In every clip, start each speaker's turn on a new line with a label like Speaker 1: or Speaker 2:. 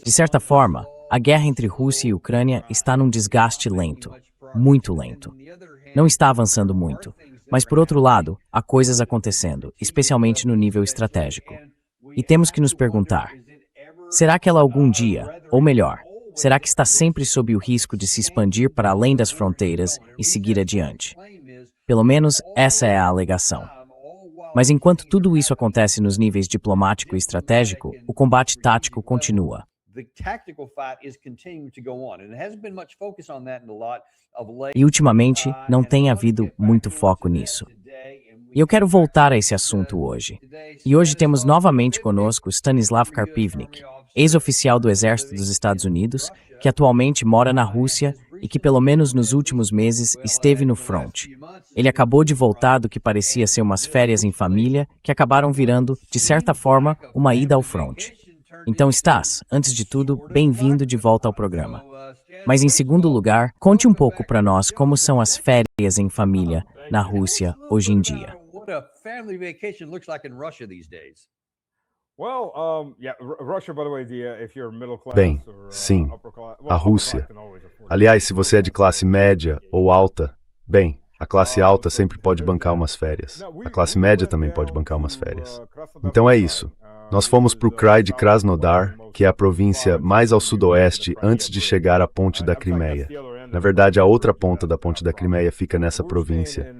Speaker 1: De certa forma, a guerra entre Rússia e Ucrânia está num desgaste lento, muito lento. Não está avançando muito, mas por outro lado, há coisas acontecendo, especialmente no nível estratégico. E temos que nos perguntar, será que ela algum dia, ou melhor, será que está sempre sob o risco de se expandir para além das fronteiras e seguir adiante? Pelo menos essa é a alegação. Mas enquanto tudo isso acontece nos níveis diplomático e estratégico, o combate tático continua. E ultimamente, não tem havido muito foco nisso. E eu quero voltar a esse assunto hoje. E hoje temos novamente conosco Stanislav Karpivnik, ex-oficial do Exército dos Estados Unidos, que atualmente mora na Rússia e que pelo menos nos últimos meses esteve no front. Ele acabou de voltar do que parecia ser umas férias em família, que acabaram virando, de certa forma, uma ida ao front. Então, Stas, antes de tudo, bem-vindo de volta ao programa. Mas em segundo lugar, conte um pouco para nós como são as férias em família na Rússia hoje em dia.
Speaker 2: Bem, sim, a Rússia. Aliás, se você é de classe média ou alta, bem, a classe alta sempre pode bancar umas férias. A classe média também pode bancar umas férias. Então é isso. Nós fomos para o Krai de Krasnodar, que é a província mais ao sudoeste antes de chegar à ponte da Crimeia. Na verdade, a outra ponta da ponte da Crimeia fica nessa província.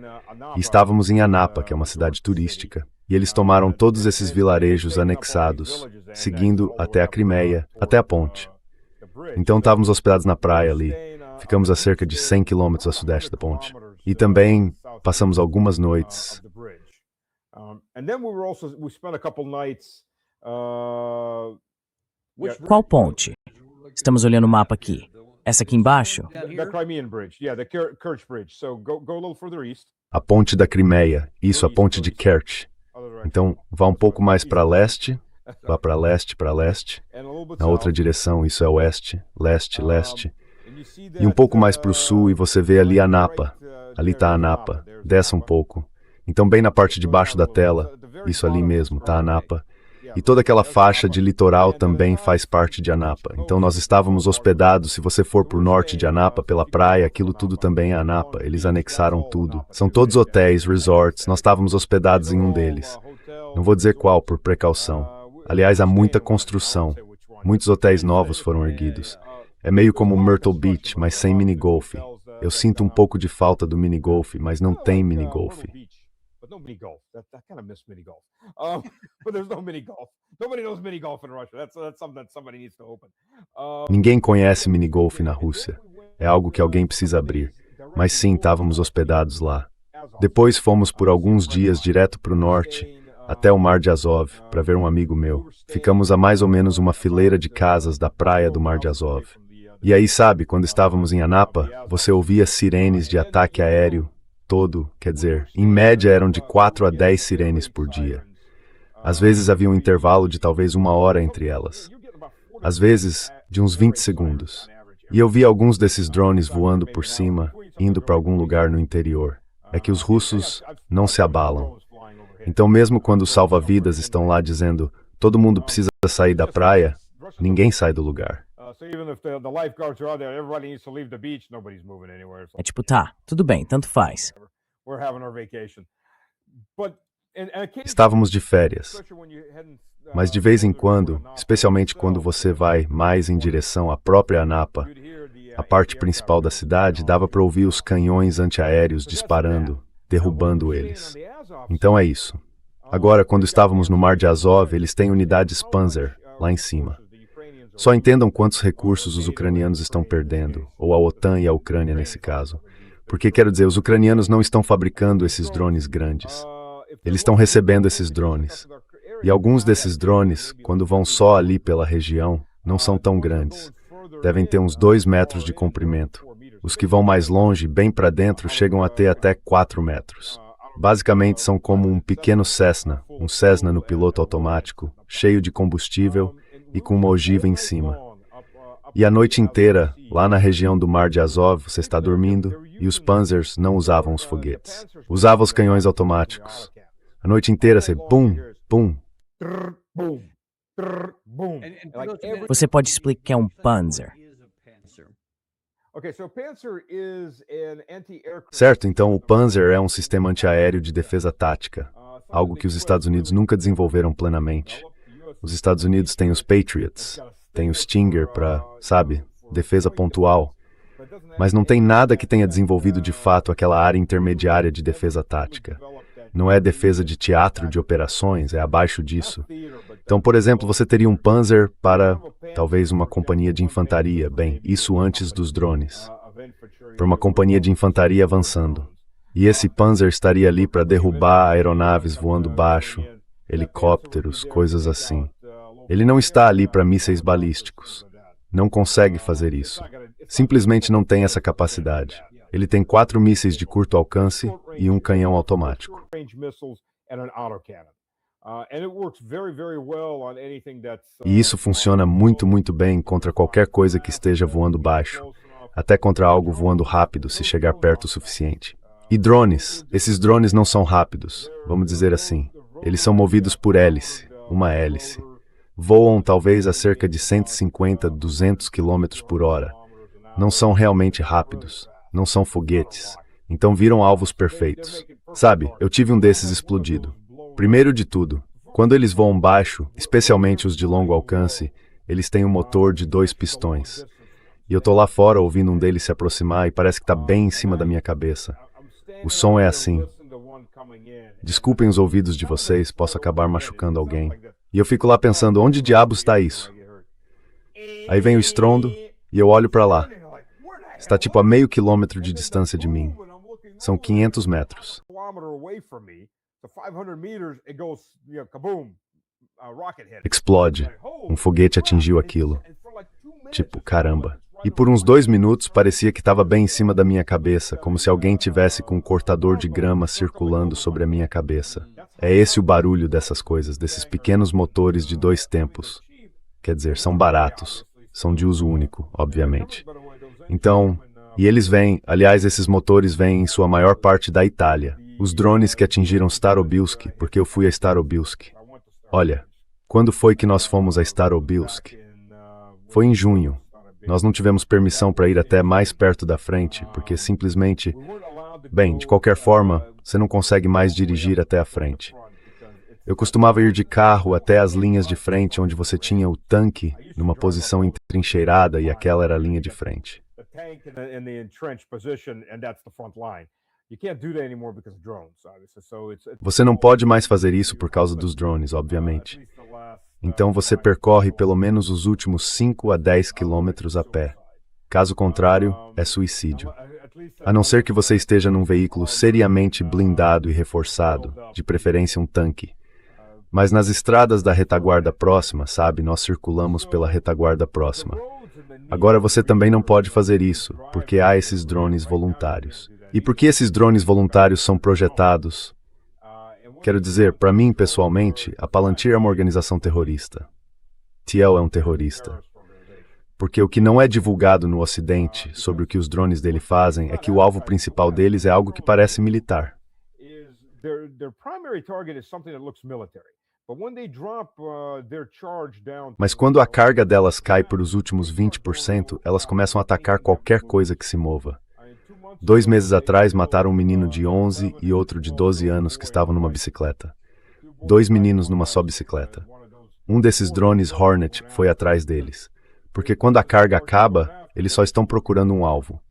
Speaker 2: E estávamos em Anapa, que é uma cidade turística. E eles tomaram todos esses vilarejos anexados, seguindo até a Crimeia, até a ponte. Então estávamos hospedados na praia ali. Ficamos a cerca de 100 quilômetros a sudeste da ponte. E também passamos algumas noites.
Speaker 1: Qual ponte? Estamos olhando o mapa aqui. Essa aqui embaixo?
Speaker 2: A ponte da Crimeia, isso, a ponte de Kerch. Então, vá um pouco mais para leste, vá para leste, na outra direção, isso é oeste, leste, leste. E um pouco mais para o sul e você vê ali Anapa. Ali está Anapa, desça um pouco. Então, bem na parte de baixo da tela, isso ali mesmo, está Anapa. E toda aquela faixa de litoral também faz parte de Anapa. Então nós estávamos hospedados, se você for para o norte de Anapa, pela praia, aquilo tudo também é Anapa. Eles anexaram tudo. São todos hotéis, resorts, nós estávamos hospedados em um deles. Não vou dizer qual, por precaução. Aliás, há muita construção. Muitos hotéis novos foram erguidos. É meio como Myrtle Beach, mas sem minigolf. Eu sinto um pouco de falta do minigolf, mas não tem minigolf.
Speaker 3: No mini golf. I kind of miss mini golf. But there's no mini golf. Nobody knows mini golf in Russia. That's something that somebody needs to open.
Speaker 2: Ninguém conhece minigolf na Rússia. É algo que alguém precisa abrir. Mas sim, estávamos hospedados lá. Depois fomos por alguns dias direto para o norte, até o Mar de Azov, para ver um amigo meu. Ficamos a mais ou menos uma fileira de casas da praia do Mar de Azov. E aí, sabe, quando estávamos em Anapa, você ouvia sirenes de ataque aéreo, quer dizer, em média eram de 4 a 10 sirenes por dia. Às vezes havia um intervalo de talvez 1 hora entre elas. Às vezes, de uns 20 segundos. E eu vi alguns desses drones voando por cima, indo para algum lugar no interior. É que os russos não se abalam. Então mesmo quando os salva-vidas estão lá dizendo todo mundo precisa sair da praia, ninguém sai do lugar.
Speaker 1: É tipo, tá, tudo bem, tanto faz.
Speaker 2: Estávamos de férias, mas de vez em quando, especialmente quando você vai mais em direção à própria Anapa, a parte principal da cidade, dava para ouvir os canhões antiaéreos disparando, derrubando eles. Então é isso. Agora, quando estávamos no Mar de Azov, eles têm unidades Panzer lá em cima. Só entendam quantos recursos os ucranianos estão perdendo, ou a OTAN e a Ucrânia nesse caso. Porque, quero dizer, os ucranianos não estão fabricando esses drones grandes. Eles estão recebendo esses drones. E alguns desses drones, quando vão só ali pela região, não são tão grandes. Devem ter uns 2 metros de comprimento. Os que vão mais longe, bem para dentro, chegam a ter até 4 metros. Basicamente são como um pequeno Cessna, um Cessna no piloto automático, cheio de combustível e com uma ogiva em cima. E a noite inteira, lá na região do Mar de Azov, você está dormindo, e os Panzers não usavam os foguetes. Usavam os canhões automáticos. A noite inteira você, bum, bum.
Speaker 3: boom.
Speaker 1: Você pode explicar o que é um Panzer?
Speaker 2: Certo, então o Panzer é um sistema antiaéreo de defesa tática, algo que os Estados Unidos nunca desenvolveram plenamente. Os Estados Unidos têm os Patriots, têm o Stinger para, sabe, defesa pontual, mas não tem nada que tenha desenvolvido de fato aquela área intermediária de defesa tática. Não é defesa de teatro de operações, é abaixo disso. Então, por exemplo, você teria um Panzer para, talvez, uma companhia de infantaria, bem, isso antes dos drones, para uma companhia de infantaria avançando. E esse Panzer estaria ali para derrubar aeronaves voando baixo, helicópteros, coisas assim. Ele não está ali para mísseis balísticos. Não consegue fazer isso. Simplesmente não tem essa capacidade. Ele tem 4 mísseis de curto alcance e um canhão automático. E isso funciona muito, muito bem contra qualquer coisa que esteja voando baixo, até contra algo voando rápido se chegar perto o suficiente. E drones, esses drones não são rápidos, vamos dizer assim. Eles são movidos por hélice, uma hélice. Voam talvez a cerca de 150, 200 km por hora. Não são realmente rápidos, não são foguetes, então viram alvos perfeitos. Sabe, eu tive um desses explodido. Primeiro de tudo, quando eles voam baixo, especialmente os de longo alcance, eles têm um motor de 2 pistões. E eu tô lá fora ouvindo um deles se aproximar e parece que tá bem em cima da minha cabeça. O som é assim. Desculpem os ouvidos de vocês, posso acabar machucando alguém. E eu fico lá pensando, onde diabos está isso? Aí vem o estrondo e eu olho para lá. Está tipo a meio quilômetro de distância de mim. São 500 metros. Explode. Um foguete atingiu aquilo. Tipo, caramba. E por uns 2 minutos parecia que estava bem em cima da minha cabeça, como se alguém tivesse com um cortador de grama circulando sobre a minha cabeça. É esse o barulho dessas coisas, desses pequenos motores de 2 tempos. Quer dizer, são baratos. São de uso único, obviamente. Então, e eles vêm, aliás, esses motores vêm em sua maior parte da Itália. Os drones que atingiram Starobilsk, porque eu fui a Starobilsk. Olha, quando foi que nós fomos a Starobilsk? Foi em junho. Nós não tivemos permissão para ir até mais perto da frente, porque simplesmente... Bem, de qualquer forma, você não consegue mais dirigir até a frente. Eu costumava ir de carro até as linhas de frente, onde você tinha o tanque numa posição entrincheirada e aquela era a linha de frente. Você não pode mais fazer isso por causa dos drones, obviamente. Então você percorre pelo menos os últimos 5 a 10 quilômetros a pé. Caso contrário, é suicídio. A não ser que você esteja num veículo seriamente blindado e reforçado, de preferência um tanque. Mas nas estradas da retaguarda próxima, sabe, nós circulamos pela retaguarda próxima. Agora você também não pode fazer isso, porque há esses drones voluntários. E por que esses drones voluntários são projetados? Quero dizer, para mim, pessoalmente, a Palantir é uma organização terrorista. Thiel é um terrorista. Porque o que não é divulgado no Ocidente sobre o que os drones dele fazem é que o alvo principal deles é algo que parece militar. Mas quando a carga delas cai por os últimos 20%, elas começam a atacar qualquer coisa que se mova. 2 meses atrás, mataram um menino de 11 e outro de 12 anos que estavam numa bicicleta. 2 meninos numa só bicicleta. Um desses drones Hornet foi atrás deles. Porque quando a carga acaba, eles só estão procurando um alvo.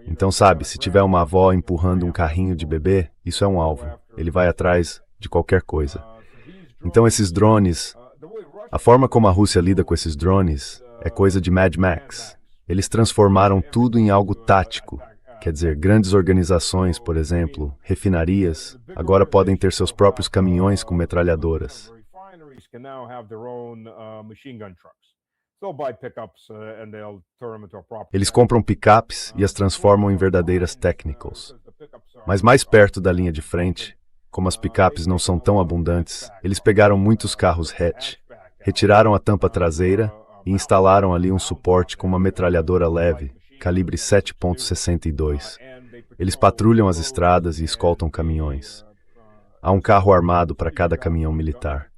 Speaker 2: Então, sabe, se tiver uma avó empurrando um carrinho de bebê, isso é um alvo. Ele vai atrás de qualquer coisa. Então, esses drones, a forma como a Rússia lida com esses drones é coisa de Mad Max. Eles transformaram tudo em algo tático. Quer dizer, grandes organizações, por exemplo, refinarias, agora podem ter seus próprios caminhões com metralhadoras. Eles compram picapes e as transformam em verdadeiras technicals. Mas mais perto da linha de frente, como as picapes não são tão abundantes, eles pegaram muitos carros hatch, retiraram a tampa traseira e instalaram ali um suporte com uma metralhadora leve, calibre 7.62. Eles patrulham as estradas e escoltam caminhões. Há um carro armado para cada caminhão militar.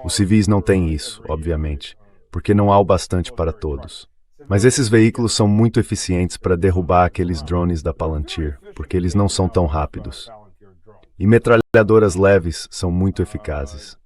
Speaker 2: Os civis não têm isso, obviamente, porque não há o bastante para todos. Mas esses veículos são muito eficientes para derrubar aqueles drones da Palantir, porque eles não são tão rápidos. E metralhadoras leves são muito eficazes.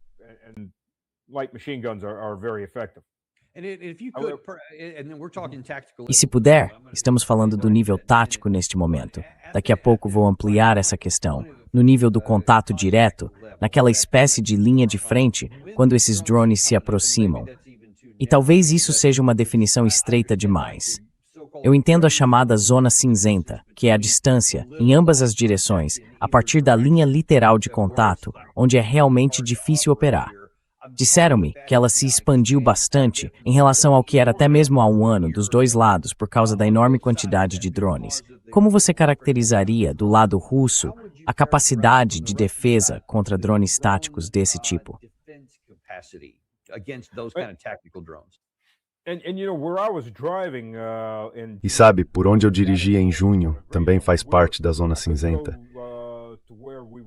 Speaker 1: E se puder, estamos falando do nível tático neste momento. Daqui a pouco vou ampliar essa questão, no nível do contato direto, naquela espécie de linha de frente, quando esses drones se aproximam. E talvez isso seja uma definição estreita demais. Eu entendo a chamada zona cinzenta, que é a distância, em ambas as direções, a partir da linha literal de contato, onde é realmente difícil operar. Disseram-me que ela se expandiu bastante em relação ao que era até mesmo há um ano dos dois lados por causa da enorme quantidade de drones. Como você caracterizaria, do lado russo, a capacidade de defesa contra drones táticos desse tipo?
Speaker 2: E sabe, por onde eu dirigia em junho, também faz parte da zona cinzenta.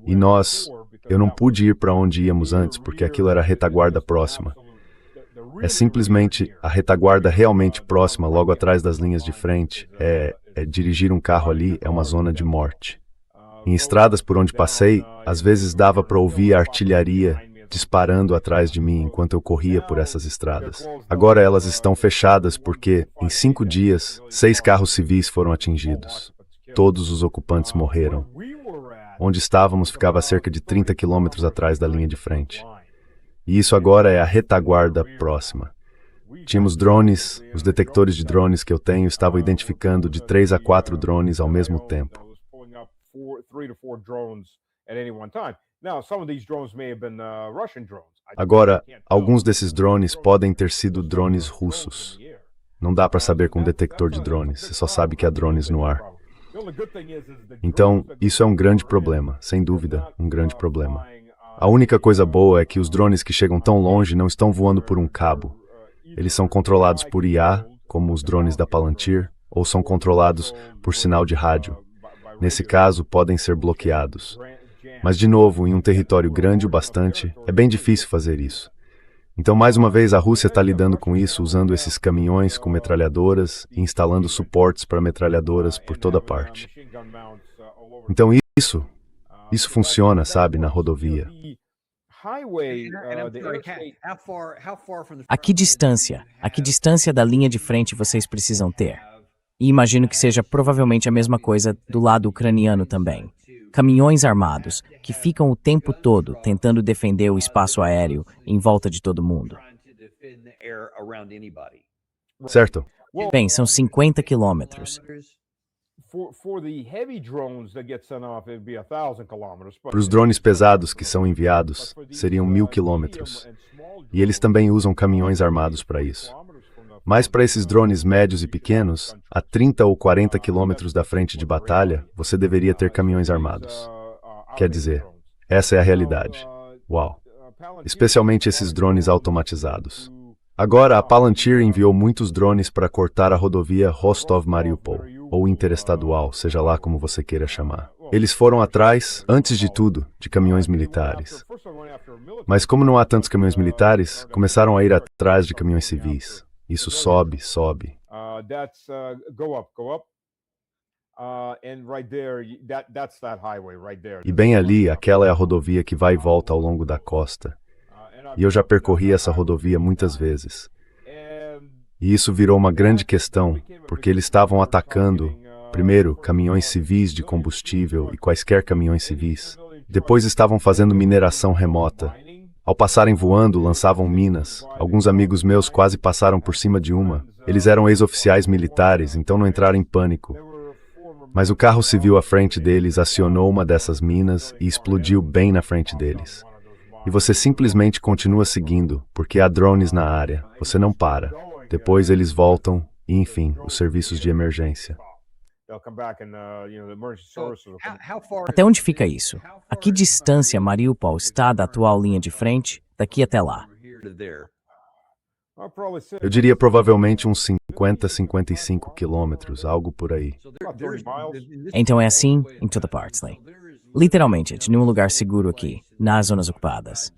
Speaker 2: E eu não pude ir para onde íamos antes, porque aquilo era a retaguarda próxima. É simplesmente a retaguarda realmente próxima, logo atrás das linhas de frente. Dirigir um carro ali é uma zona de morte. Em estradas por onde passei, às vezes dava para ouvir a artilharia disparando atrás de mim enquanto eu corria por essas estradas. Agora elas estão fechadas porque, em 5 dias, 6 carros civis foram atingidos. Todos os ocupantes morreram. Onde estávamos ficava a cerca de 30 quilômetros atrás da linha de frente. E isso agora é a retaguarda próxima. Tínhamos drones, os detectores de drones que eu tenho estavam identificando de 3 a 4 drones ao mesmo tempo. Agora, alguns desses drones podem ter sido drones russos. Não dá para saber com detector de drones, você só sabe que há drones no ar. Então, isso é um grande problema, sem dúvida, um grande problema. A única coisa boa é que os drones que chegam tão longe não estão voando por um cabo. Eles são controlados por IA, como os drones da Palantir, ou são controlados por sinal de rádio. Nesse caso, podem ser bloqueados. Mas, de novo, em um território grande o bastante, é bem difícil fazer isso. Então, mais uma vez, a Rússia está lidando com isso, usando esses caminhões com metralhadoras e instalando suportes para metralhadoras por toda parte. Então, isso funciona, sabe, na rodovia.
Speaker 1: A que distância da linha de frente vocês precisam ter? E imagino que seja provavelmente a mesma coisa do lado ucraniano também. Caminhões armados, que ficam o tempo todo tentando defender o espaço aéreo em volta de todo mundo.
Speaker 2: Certo?
Speaker 1: Bem, são 50 quilômetros.
Speaker 2: Para os drones pesados que são enviados, seriam 1.000 quilômetros. E eles também usam caminhões armados para isso. Mas para esses drones médios e pequenos, a 30 ou 40 quilômetros da frente de batalha, você deveria ter caminhões armados. Quer dizer, essa é a realidade. Uau! Especialmente esses drones automatizados. Agora, a Palantir enviou muitos drones para cortar a rodovia Rostov-Mariupol, ou interestadual, seja lá como você queira chamar. Eles foram atrás, antes de tudo, de caminhões militares. Mas como não há tantos caminhões militares, começaram a ir atrás de caminhões civis. Isso sobe. E bem ali, aquela é a rodovia que vai e volta ao longo da costa. E eu já percorri essa rodovia muitas vezes. E isso virou uma grande questão, porque eles estavam atacando, primeiro, caminhões civis de combustível e quaisquer caminhões civis. Depois estavam fazendo mineração remota. Ao passarem voando, lançavam minas. Alguns amigos meus quase passaram por cima de uma. Eles eram ex-oficiais militares, então não entraram em pânico. Mas o carro civil à frente deles acionou uma dessas minas e explodiu bem na frente deles. E você simplesmente continua seguindo, porque há drones na área. Você não para. Depois eles voltam e, enfim, os serviços de emergência.
Speaker 1: Até onde fica isso? A que distância Mariupol está da atual linha de frente, daqui até lá?
Speaker 2: Eu diria provavelmente uns 50, 55 quilômetros, algo por aí.
Speaker 1: Então é assim em toda Partsley. Literalmente, de nenhum lugar seguro aqui, nas zonas ocupadas.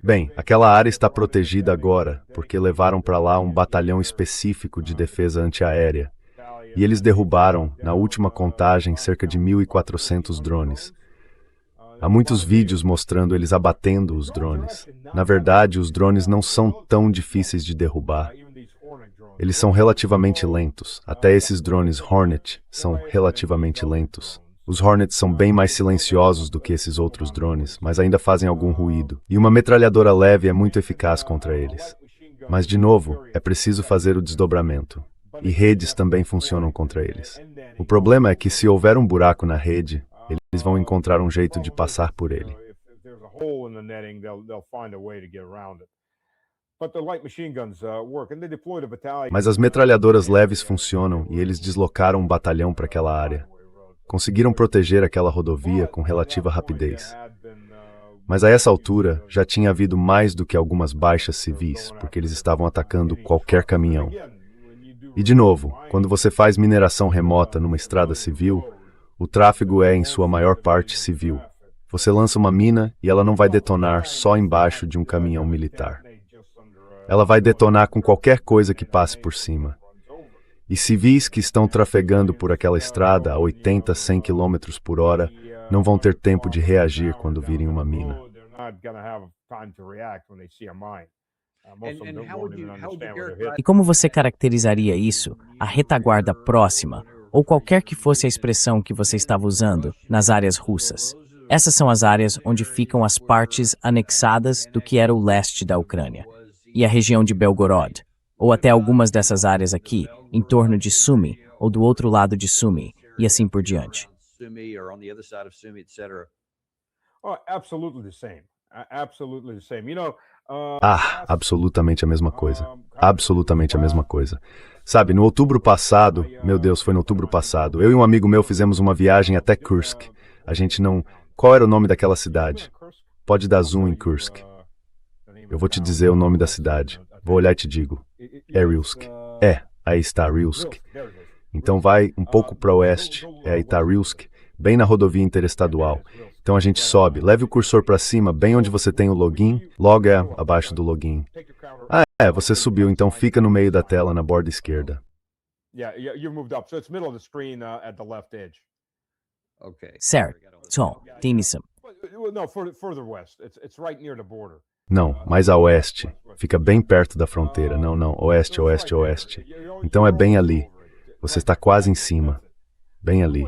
Speaker 2: Bem, aquela área está protegida agora, porque levaram para lá um batalhão específico de defesa antiaérea. E eles derrubaram, na última contagem, cerca de 1.400 drones. Há muitos vídeos mostrando eles abatendo os drones. Na verdade, os drones não são tão difíceis de derrubar. Eles são relativamente lentos. Até esses drones Hornet são relativamente lentos. Os Hornets são bem mais silenciosos do que esses outros drones, mas ainda fazem algum ruído. E uma metralhadora leve é muito eficaz contra eles. Mas, de novo, é preciso fazer o desdobramento. E redes também funcionam contra eles. O problema é que se houver um buraco na rede, eles vão encontrar um jeito de passar por ele. Mas as metralhadoras leves funcionam e eles deslocaram um batalhão para aquela área. Conseguiram proteger aquela rodovia com relativa rapidez. Mas a essa altura, já tinha havido mais do que algumas baixas civis, porque eles estavam atacando qualquer caminhão. E de novo, quando você faz mineração remota numa estrada civil, o tráfego é, em sua maior parte, civil. Você lança uma mina e ela não vai detonar só embaixo de um caminhão militar. Ela vai detonar com qualquer coisa que passe por cima. E civis que estão trafegando por aquela estrada a 80, 100 km por hora não vão ter tempo de reagir quando virem uma mina.
Speaker 1: E como você caracterizaria isso, a retaguarda próxima, ou qualquer que fosse a expressão que você estava usando, nas áreas russas? Essas são as áreas onde ficam as partes anexadas do que era o leste da Ucrânia, e a região de Belgorod, ou até algumas dessas áreas aqui, em torno de Sumy, ou do outro lado de Sumy, e assim por diante.
Speaker 2: Absolutamente a mesma coisa. Absolutamente a mesma coisa. Sabe, no outubro passado, meu Deus, foi no outubro passado, eu e um amigo meu fizemos uma viagem até Kursk. A gente não... Qual era o nome daquela cidade? Pode dar zoom em Kursk. Eu vou te dizer o nome da cidade. Vou olhar e te digo. É Rilsk. Aí está Rilsk. Então vai um pouco para o oeste, aí está Rilsk, bem na rodovia interestadual. Então a gente sobe, leve o cursor para cima, bem onde você tem o login, logo é abaixo do login. Você subiu, então fica no meio da tela na borda esquerda.
Speaker 1: Certo. Tom, Timison.
Speaker 2: Não, mais a oeste. Fica bem perto da fronteira. Não, oeste, oeste, oeste. Então é bem ali. Você está quase em cima. Bem ali.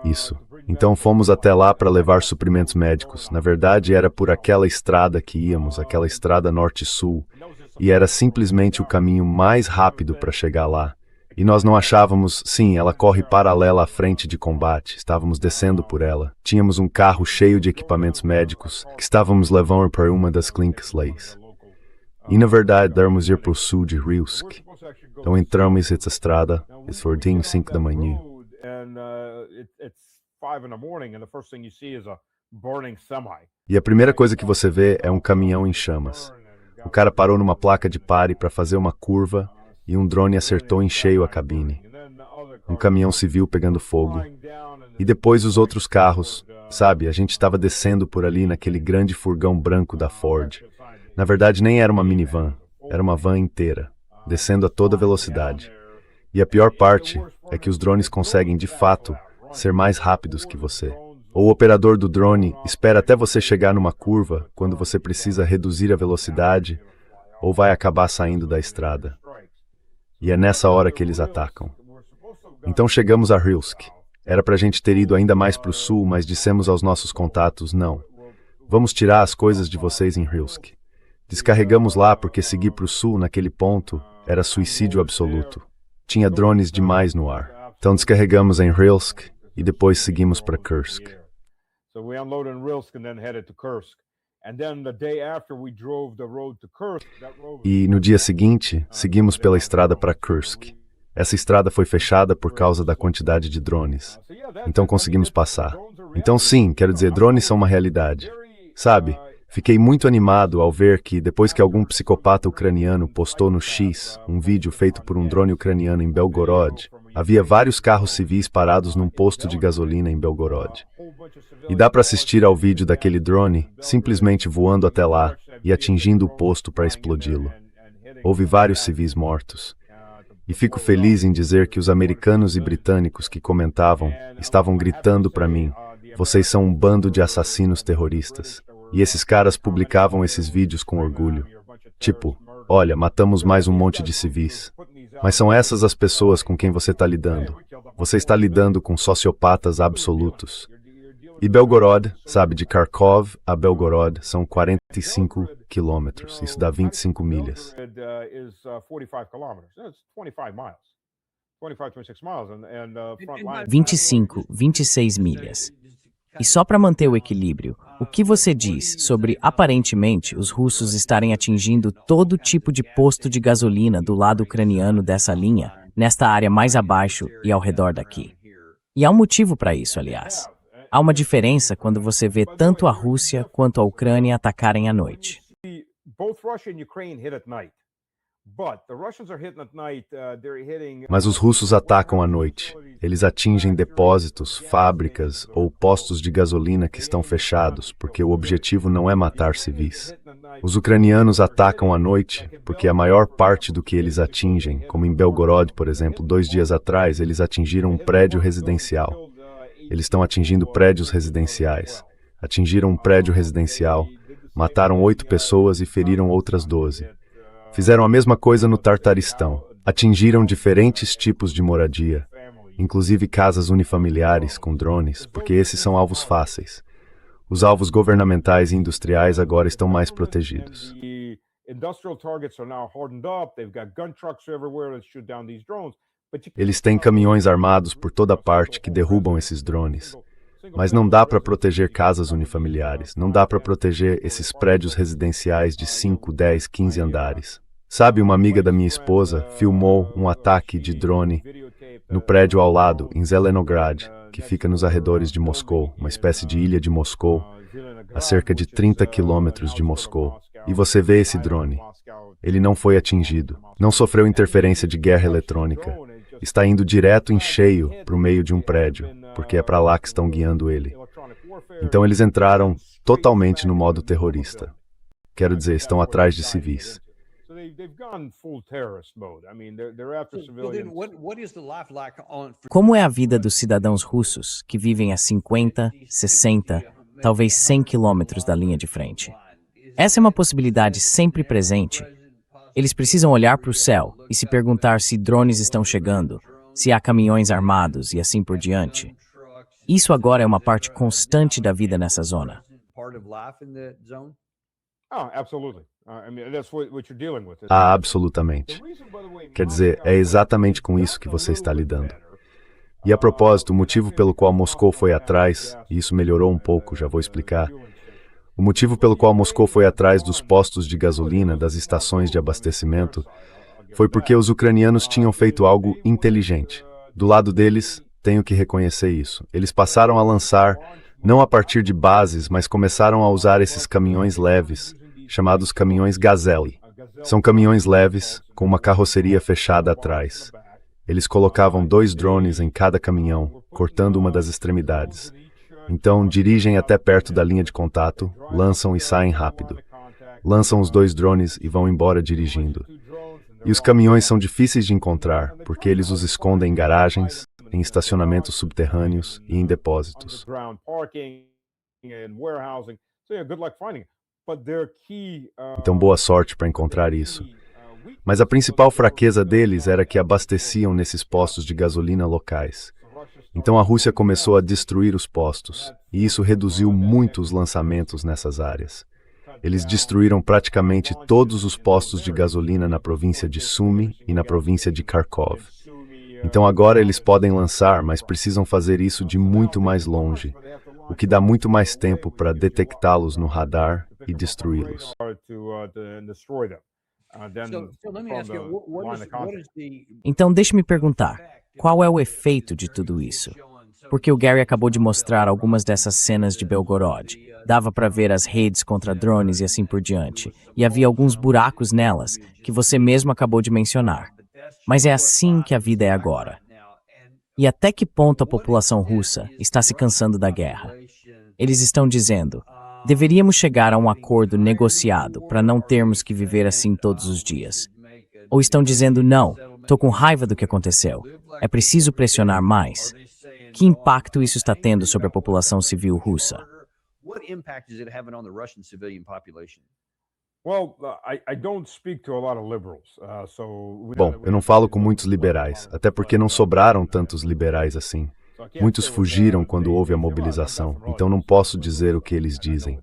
Speaker 2: Isso. Então fomos até lá para levar suprimentos médicos. Na verdade, era por aquela estrada que íamos, aquela estrada norte-sul. E era simplesmente o caminho mais rápido para chegar lá. E nós não achávamos, sim, ela corre paralela à frente de combate. Estávamos descendo por ela. Tínhamos um carro cheio de equipamentos médicos que estávamos levando para uma das clínicas lá. E na verdade, damos ir para o sul de Rilsk. Então entramos nessa estrada, às 5 da manhã. E a primeira coisa que você vê é um caminhão em chamas. O cara parou numa placa de pare para fazer uma curva e um drone acertou em cheio a cabine. Um caminhão civil pegando fogo. E depois os outros carros. Sabe, a gente estava descendo por ali naquele grande furgão branco da Ford. Na verdade, nem era uma minivan, era uma van inteira, descendo a toda velocidade. E a pior parte é que os drones conseguem, de fato, ser mais rápidos que você. Ou o operador do drone espera até você chegar numa curva, quando você precisa reduzir a velocidade, ou vai acabar saindo da estrada. E é nessa hora que eles atacam. Então chegamos a Rilsk. Era pra gente ter ido ainda mais para o sul, mas dissemos aos nossos contatos, não. Vamos tirar as coisas de vocês em Rilsk. Descarregamos lá porque seguir para o sul naquele ponto era suicídio absoluto. Tinha drones demais no ar. Então descarregamos em Rilsk e depois seguimos para Kursk. E no dia seguinte, seguimos pela estrada para Kursk. Essa estrada foi fechada por causa da quantidade de drones. Então conseguimos passar. Então sim, quero dizer, drones são uma realidade. Sabe, fiquei muito animado ao ver que, depois que algum psicopata ucraniano postou no X um vídeo feito por um drone ucraniano em Belgorod, Havia vários carros civis parados num posto de gasolina em Belgorod. E dá para assistir ao vídeo daquele drone simplesmente voando até lá e atingindo o posto para explodi-lo. Houve vários civis mortos. E fico feliz em dizer que os americanos e britânicos que comentavam estavam gritando para mim: vocês são um bando de assassinos terroristas. E esses caras publicavam esses vídeos com orgulho. Tipo, olha, matamos mais um monte de civis. Mas são essas as pessoas com quem você está lidando. Você está lidando com sociopatas absolutos. E Belgorod, sabe, de Kharkov a Belgorod são 45 quilômetros. Isso dá 25 milhas.
Speaker 1: 25, 26 milhas. E só para manter o equilíbrio, o que você diz sobre, aparentemente, os russos estarem atingindo todo tipo de posto de gasolina do lado ucraniano dessa linha, nesta área mais abaixo e ao redor daqui? E há um motivo para isso, aliás. Há uma diferença quando você vê tanto a Rússia quanto a Ucrânia atacarem à noite.
Speaker 2: Mas os russos atacam à noite. Eles atingem depósitos, fábricas ou postos de gasolina que estão fechados, porque o objetivo não é matar civis. Os ucranianos atacam à noite porque a maior parte do que eles atingem, como em Belgorod, por exemplo, 2 dias atrás, eles atingiram um prédio residencial. Eles estão atingindo prédios residenciais. Atingiram um prédio residencial, mataram 8 pessoas e feriram outras 12. Fizeram a mesma coisa no Tartaristão. Atingiram diferentes tipos de moradia, inclusive casas unifamiliares com drones, porque esses são alvos fáceis. Os alvos governamentais e industriais agora estão mais protegidos. Eles têm caminhões armados por toda parte que derrubam esses drones. Mas não dá para proteger casas unifamiliares, não dá para proteger esses prédios residenciais de 5, 10, 15 andares. Sabe, uma amiga da minha esposa filmou um ataque de drone no prédio ao lado, em Zelenograd, que fica nos arredores de Moscou, uma espécie de ilha de Moscou, a cerca de 30 quilômetros de Moscou. E você vê esse drone. Ele não foi atingido, não sofreu interferência de guerra eletrônica. Está indo direto em cheio para o meio de um prédio, porque é para lá que estão guiando ele. Então eles entraram totalmente no modo terrorista. Quero dizer, estão atrás de civis.
Speaker 1: Como é a vida dos cidadãos russos que vivem a 50, 60, talvez 100 quilômetros da linha de frente? Essa é uma possibilidade sempre presente. Eles precisam olhar para o céu e se perguntar se drones estão chegando, se há caminhões armados e assim por diante. Isso agora é uma parte constante da vida nessa zona.
Speaker 2: Absolutamente. Quer dizer, é exatamente com isso que você está lidando. E a propósito, o motivo pelo qual Moscou foi atrás, e isso melhorou um pouco, já vou explicar. O motivo pelo qual Moscou foi atrás dos postos de gasolina, das estações de abastecimento, foi porque os ucranianos tinham feito algo inteligente. Do lado deles, tenho que reconhecer isso. Eles passaram a lançar, não a partir de bases, mas começaram a usar esses caminhões leves, chamados caminhões Gazelle. São caminhões leves, com uma carroceria fechada atrás. Eles colocavam 2 drones em cada caminhão, cortando uma das extremidades. Então, dirigem até perto da linha de contato, lançam e saem rápido. Lançam os 2 drones e vão embora dirigindo. E os caminhões são difíceis de encontrar, porque eles os escondem em garagens, em estacionamentos subterrâneos e em depósitos. Então, boa sorte para encontrar isso. Mas a principal fraqueza deles era que abasteciam nesses postos de gasolina locais. Então a Rússia começou a destruir os postos, e isso reduziu muito os lançamentos nessas áreas. Eles destruíram praticamente todos os postos de gasolina na província de Sumy e na província de Kharkov. Então agora eles podem lançar, mas precisam fazer isso de muito mais longe, o que dá muito mais tempo para detectá-los no radar e destruí-los.
Speaker 1: Então deixe-me perguntar, qual é o efeito de tudo isso? Porque o Gary acabou de mostrar algumas dessas cenas de Belgorod. Dava para ver as redes contra drones e assim por diante. E havia alguns buracos nelas, que você mesmo acabou de mencionar. Mas é assim que a vida é agora. E até que ponto a população russa está se cansando da guerra? Eles estão dizendo: deveríamos chegar a um acordo negociado para não termos que viver assim todos os dias. Ou estão dizendo: não, tô com raiva do que aconteceu. É preciso pressionar mais. Que impacto isso está tendo sobre a população civil russa?
Speaker 2: Bom, eu não falo com muitos liberais, até porque não sobraram tantos liberais assim. Muitos fugiram quando houve a mobilização, então não posso dizer o que eles dizem.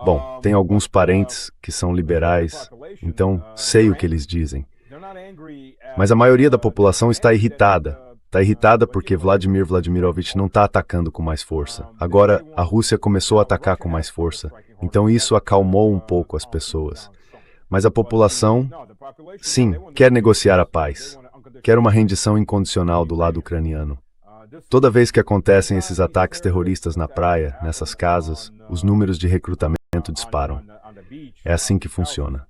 Speaker 2: Bom, tenho alguns parentes que são liberais, então sei o que eles dizem. Mas a maioria da população está irritada. Está irritada porque Vladimir Vladimirovich não está atacando com mais força. Agora, a Rússia começou a atacar com mais força, então isso acalmou um pouco as pessoas. Mas a população, sim, quer negociar a paz. Quer uma rendição incondicional do lado ucraniano. Toda vez que acontecem esses ataques terroristas na praia, nessas casas, os números de recrutamento disparam. É assim que funciona.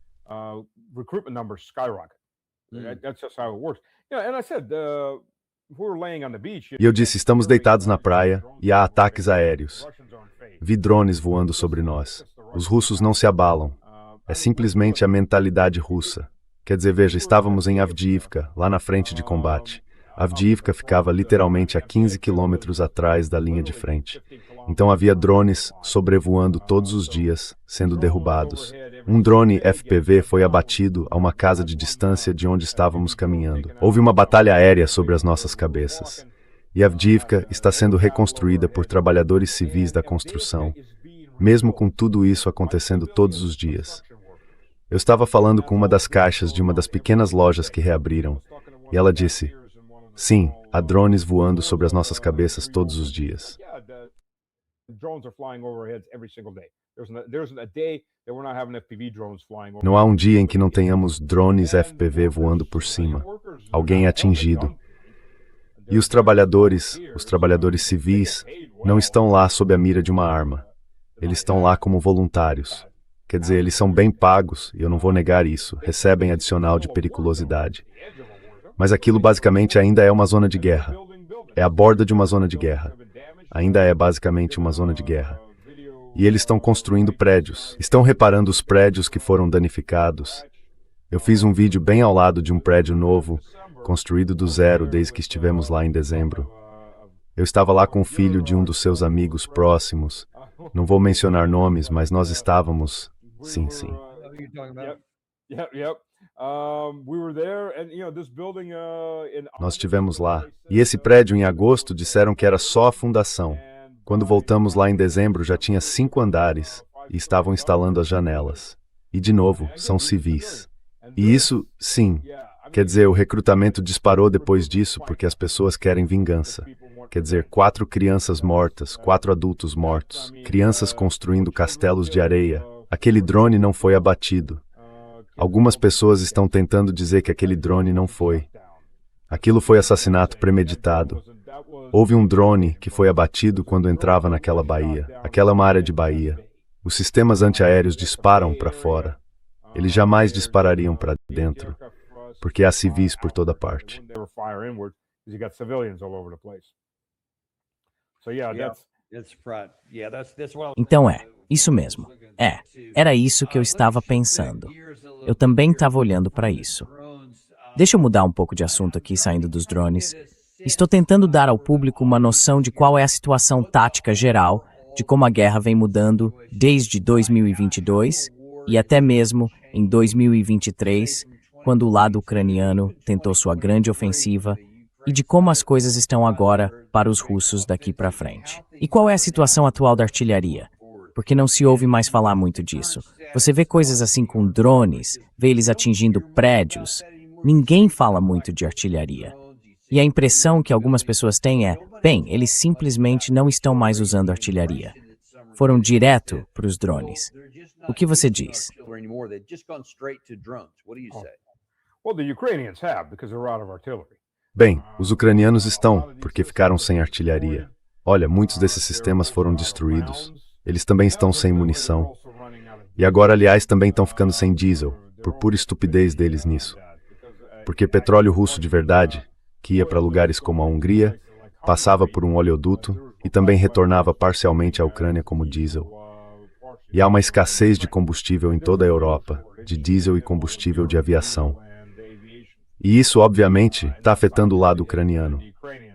Speaker 2: E eu disse, estamos deitados na praia e há ataques aéreos. Vi drones voando sobre nós. Os russos não se abalam. É simplesmente a mentalidade russa. Quer dizer, veja, estávamos em Avdiivka, lá na frente de combate. Avdiivka ficava literalmente a 15 quilômetros atrás da linha de frente. Então havia drones sobrevoando todos os dias, sendo derrubados. Um drone FPV foi abatido a uma casa de distância de onde estávamos caminhando. Houve uma batalha aérea sobre as nossas cabeças. E Avdiivka está sendo reconstruída por trabalhadores civis da construção, mesmo com tudo isso acontecendo todos os dias. Eu estava falando com uma das caixas de uma das pequenas lojas que reabriram, e ela disse: sim, há drones voando sobre as nossas cabeças todos os dias. Não há um dia em que não tenhamos drones FPV voando por cima. Alguém é atingido. E os trabalhadores civis, não estão lá sob a mira de uma arma. Eles estão lá como voluntários. Quer dizer, eles são bem pagos, e eu não vou negar isso, recebem adicional de periculosidade. Mas aquilo basicamente ainda é uma zona de guerra. É a borda de uma zona de guerra. Ainda é basicamente uma zona de guerra. E eles estão construindo prédios. Estão reparando os prédios que foram danificados. Eu fiz um vídeo bem ao lado de um prédio novo, construído do zero desde que estivemos lá em dezembro. Eu estava lá com o filho de um dos seus amigos próximos. Não vou mencionar nomes, mas nós estávamos... Sim. Nós estivemos lá. E esse prédio, em agosto, disseram que era só a fundação. Quando voltamos lá em dezembro, já tinha 5 andares e estavam instalando as janelas. E, de novo, são civis. E isso, sim, quer dizer, o recrutamento disparou depois disso porque as pessoas querem vingança. Quer dizer, 4 crianças mortas, 4 adultos mortos, crianças construindo castelos de areia. Aquele drone não foi abatido. Algumas pessoas estão tentando dizer que aquele drone não foi. Aquilo foi assassinato premeditado. Houve um drone que foi abatido quando entrava naquela baía. Aquela é uma área de baía. Os sistemas antiaéreos disparam para fora. Eles jamais disparariam para dentro, porque há civis por toda parte.
Speaker 1: Então isso mesmo. Era isso que eu estava pensando. Eu também estava olhando para isso. Deixa eu mudar um pouco de assunto aqui, saindo dos drones. Estou tentando dar ao público uma noção de qual é a situação tática geral, de como a guerra vem mudando desde 2022 e até mesmo em 2023, quando o lado ucraniano tentou sua grande ofensiva, e de como as coisas estão agora para os russos daqui para frente. E qual é a situação atual da artilharia? Porque não se ouve mais falar muito disso. Você vê coisas assim com drones, vê eles atingindo prédios. Ninguém fala muito de artilharia. E a impressão que algumas pessoas têm é, bem, eles simplesmente não estão mais usando artilharia. Foram direto para os drones. O que você diz?
Speaker 2: Bem, os ucranianos estão, porque ficaram sem artilharia. Olha, muitos desses sistemas foram destruídos. Eles também estão sem munição. E agora, aliás, também estão ficando sem diesel, por pura estupidez deles nisso. Porque petróleo russo de verdade, que ia para lugares como a Hungria, passava por um oleoduto e também retornava parcialmente à Ucrânia como diesel. E há uma escassez de combustível em toda a Europa, de diesel e combustível de aviação. E isso, obviamente, está afetando o lado ucraniano.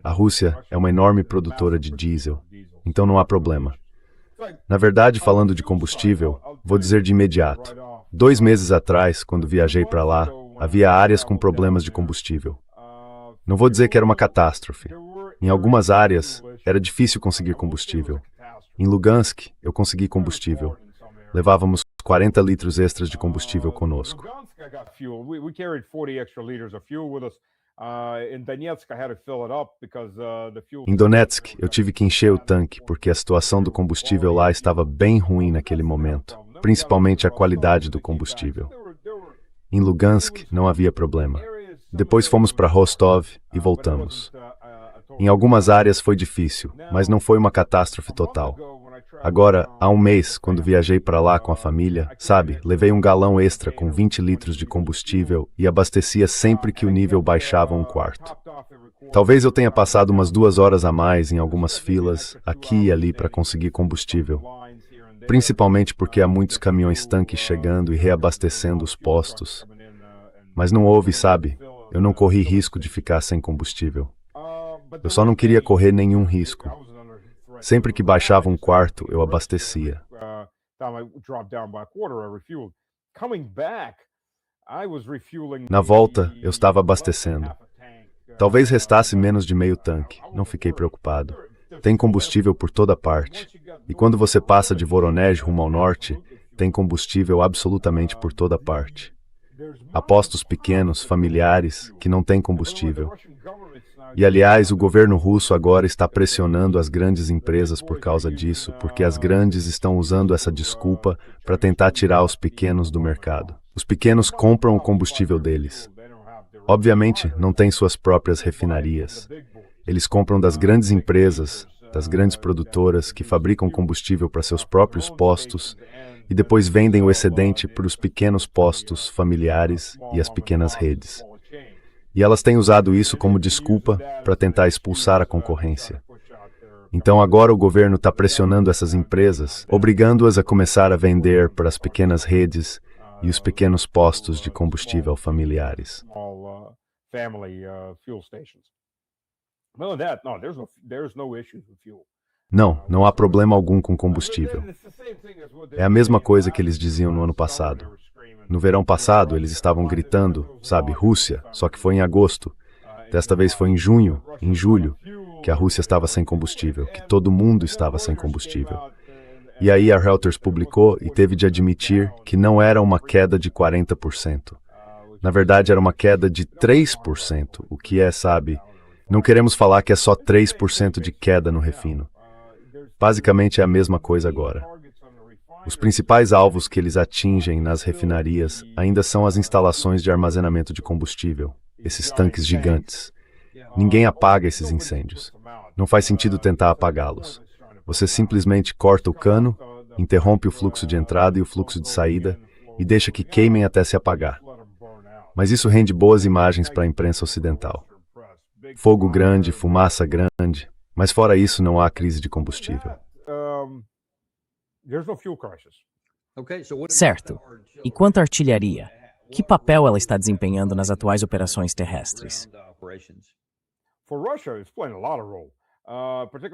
Speaker 2: A Rússia é uma enorme produtora de diesel, então não há problema. Na verdade, falando de combustível, vou dizer de imediato. 2 meses atrás, quando viajei para lá, havia áreas com problemas de combustível. Não vou dizer que era uma catástrofe. Em algumas áreas, era difícil conseguir combustível. Em Lugansk, eu consegui combustível. Levávamos 40 litros extras de combustível conosco. Em Donetsk, eu tive que encher o tanque, porque a situação do combustível lá estava bem ruim naquele momento, principalmente a qualidade do combustível. Em Lugansk, não havia problema. Depois fomos para Rostov e voltamos. Em algumas áreas foi difícil, mas não foi uma catástrofe total. Agora, há um mês, quando viajei para lá com a família, sabe, levei um galão extra com 20 litros de combustível e abastecia sempre que o nível baixava 1/4. Talvez eu tenha passado umas 2 horas a mais em algumas filas, aqui e ali, para conseguir combustível. Principalmente porque há muitos caminhões-tanque chegando e reabastecendo os postos. Mas não houve, sabe, eu não corri risco de ficar sem combustível. Eu só não queria correr nenhum risco. Sempre que baixava 1/4, eu abastecia. Na volta, eu estava abastecendo. Talvez restasse menos de meio tanque, não fiquei preocupado. Tem combustível por toda parte. E quando você passa de Voronezh rumo ao norte, tem combustível absolutamente por toda parte. Há postos pequenos, familiares, que não têm combustível. E, aliás, o governo russo agora está pressionando as grandes empresas por causa disso, porque as grandes estão usando essa desculpa para tentar tirar os pequenos do mercado. Os pequenos compram o combustível deles. Obviamente, não têm suas próprias refinarias. Eles compram das grandes empresas, das grandes produtoras que fabricam combustível para seus próprios postos e depois vendem o excedente para os pequenos postos familiares e as pequenas redes. E elas têm usado isso como desculpa para tentar expulsar a concorrência. Então agora o governo está pressionando essas empresas, obrigando-as a começar a vender para as pequenas redes e os pequenos postos de combustível familiares. Não há problema algum com combustível. É a mesma coisa que eles diziam no ano passado. No verão passado, eles estavam gritando, sabe, Rússia, só que foi em agosto. Desta vez foi em junho, em julho, que a Rússia estava sem combustível, que todo mundo estava sem combustível. E aí a Reuters publicou e teve de admitir que não era uma queda de 40%. Na verdade, era uma queda de 3%, o que é, sabe, não queremos falar que é só 3% de queda no refino. Basicamente é a mesma coisa agora. Os principais alvos que eles atingem nas refinarias ainda são as instalações de armazenamento de combustível, esses tanques gigantes. Ninguém apaga esses incêndios. Não faz sentido tentar apagá-los. Você simplesmente corta o cano, interrompe o fluxo de entrada e o fluxo de saída e deixa que queimem até se apagar. Mas isso rende boas imagens para a imprensa ocidental. Fogo grande, fumaça grande, mas fora isso não há crise de combustível.
Speaker 1: Certo. E quanto à artilharia? Que papel ela está desempenhando nas atuais operações terrestres?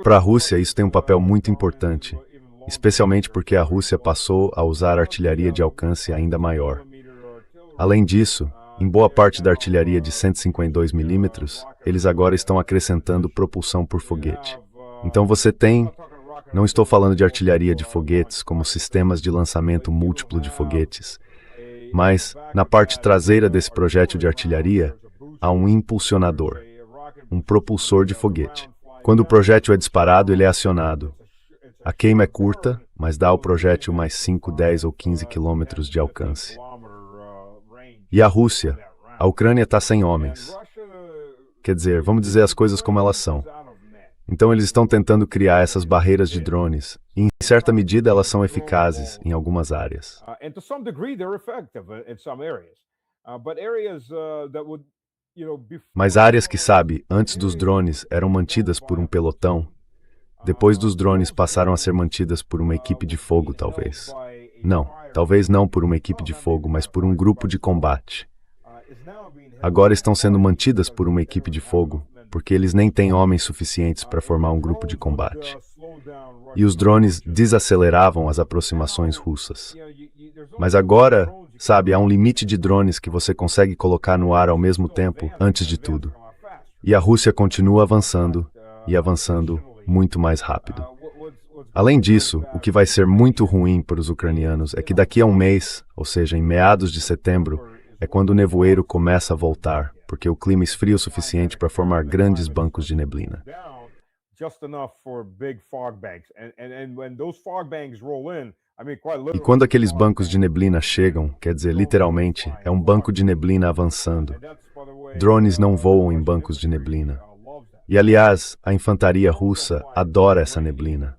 Speaker 2: Para a Rússia, isso tem um papel muito importante, especialmente porque a Rússia passou a usar artilharia de alcance ainda maior. Além disso, em boa parte da artilharia de 152 mm, eles agora estão acrescentando propulsão por foguete. Então você tem... Não estou falando de artilharia de foguetes como sistemas de lançamento múltiplo de foguetes, mas, na parte traseira desse projétil de artilharia, há um impulsionador, um propulsor de foguete. Quando o projétil é disparado, ele é acionado. A queima é curta, mas dá ao projétil mais 5, 10 ou 15 quilômetros de alcance. E a Rússia? A Ucrânia está sem homens. Quer dizer, vamos dizer as coisas como elas são. Então eles estão tentando criar essas barreiras de drones, e em certa medida elas são eficazes em algumas áreas. Mas áreas que, sabe, antes dos drones eram mantidas por um pelotão, depois dos drones passaram a ser mantidas por uma equipe de fogo, talvez. Não, talvez não por uma equipe de fogo, mas por um grupo de combate. Agora estão sendo mantidas por uma equipe de fogo, porque eles nem têm homens suficientes para formar um grupo de combate. E os drones desaceleravam as aproximações russas. Mas agora, sabe, há um limite de drones que você consegue colocar no ar ao mesmo tempo, antes de tudo. E a Rússia continua avançando, e avançando muito mais rápido. Além disso, o que vai ser muito ruim para os ucranianos é que daqui a um mês, ou seja, em meados de setembro, é quando o nevoeiro começa a voltar, porque o clima esfria o suficiente para formar grandes bancos de neblina. E quando aqueles bancos de neblina chegam, quer dizer, literalmente, é um banco de neblina avançando. Drones não voam em bancos de neblina. E, aliás, a infantaria russa adora essa neblina.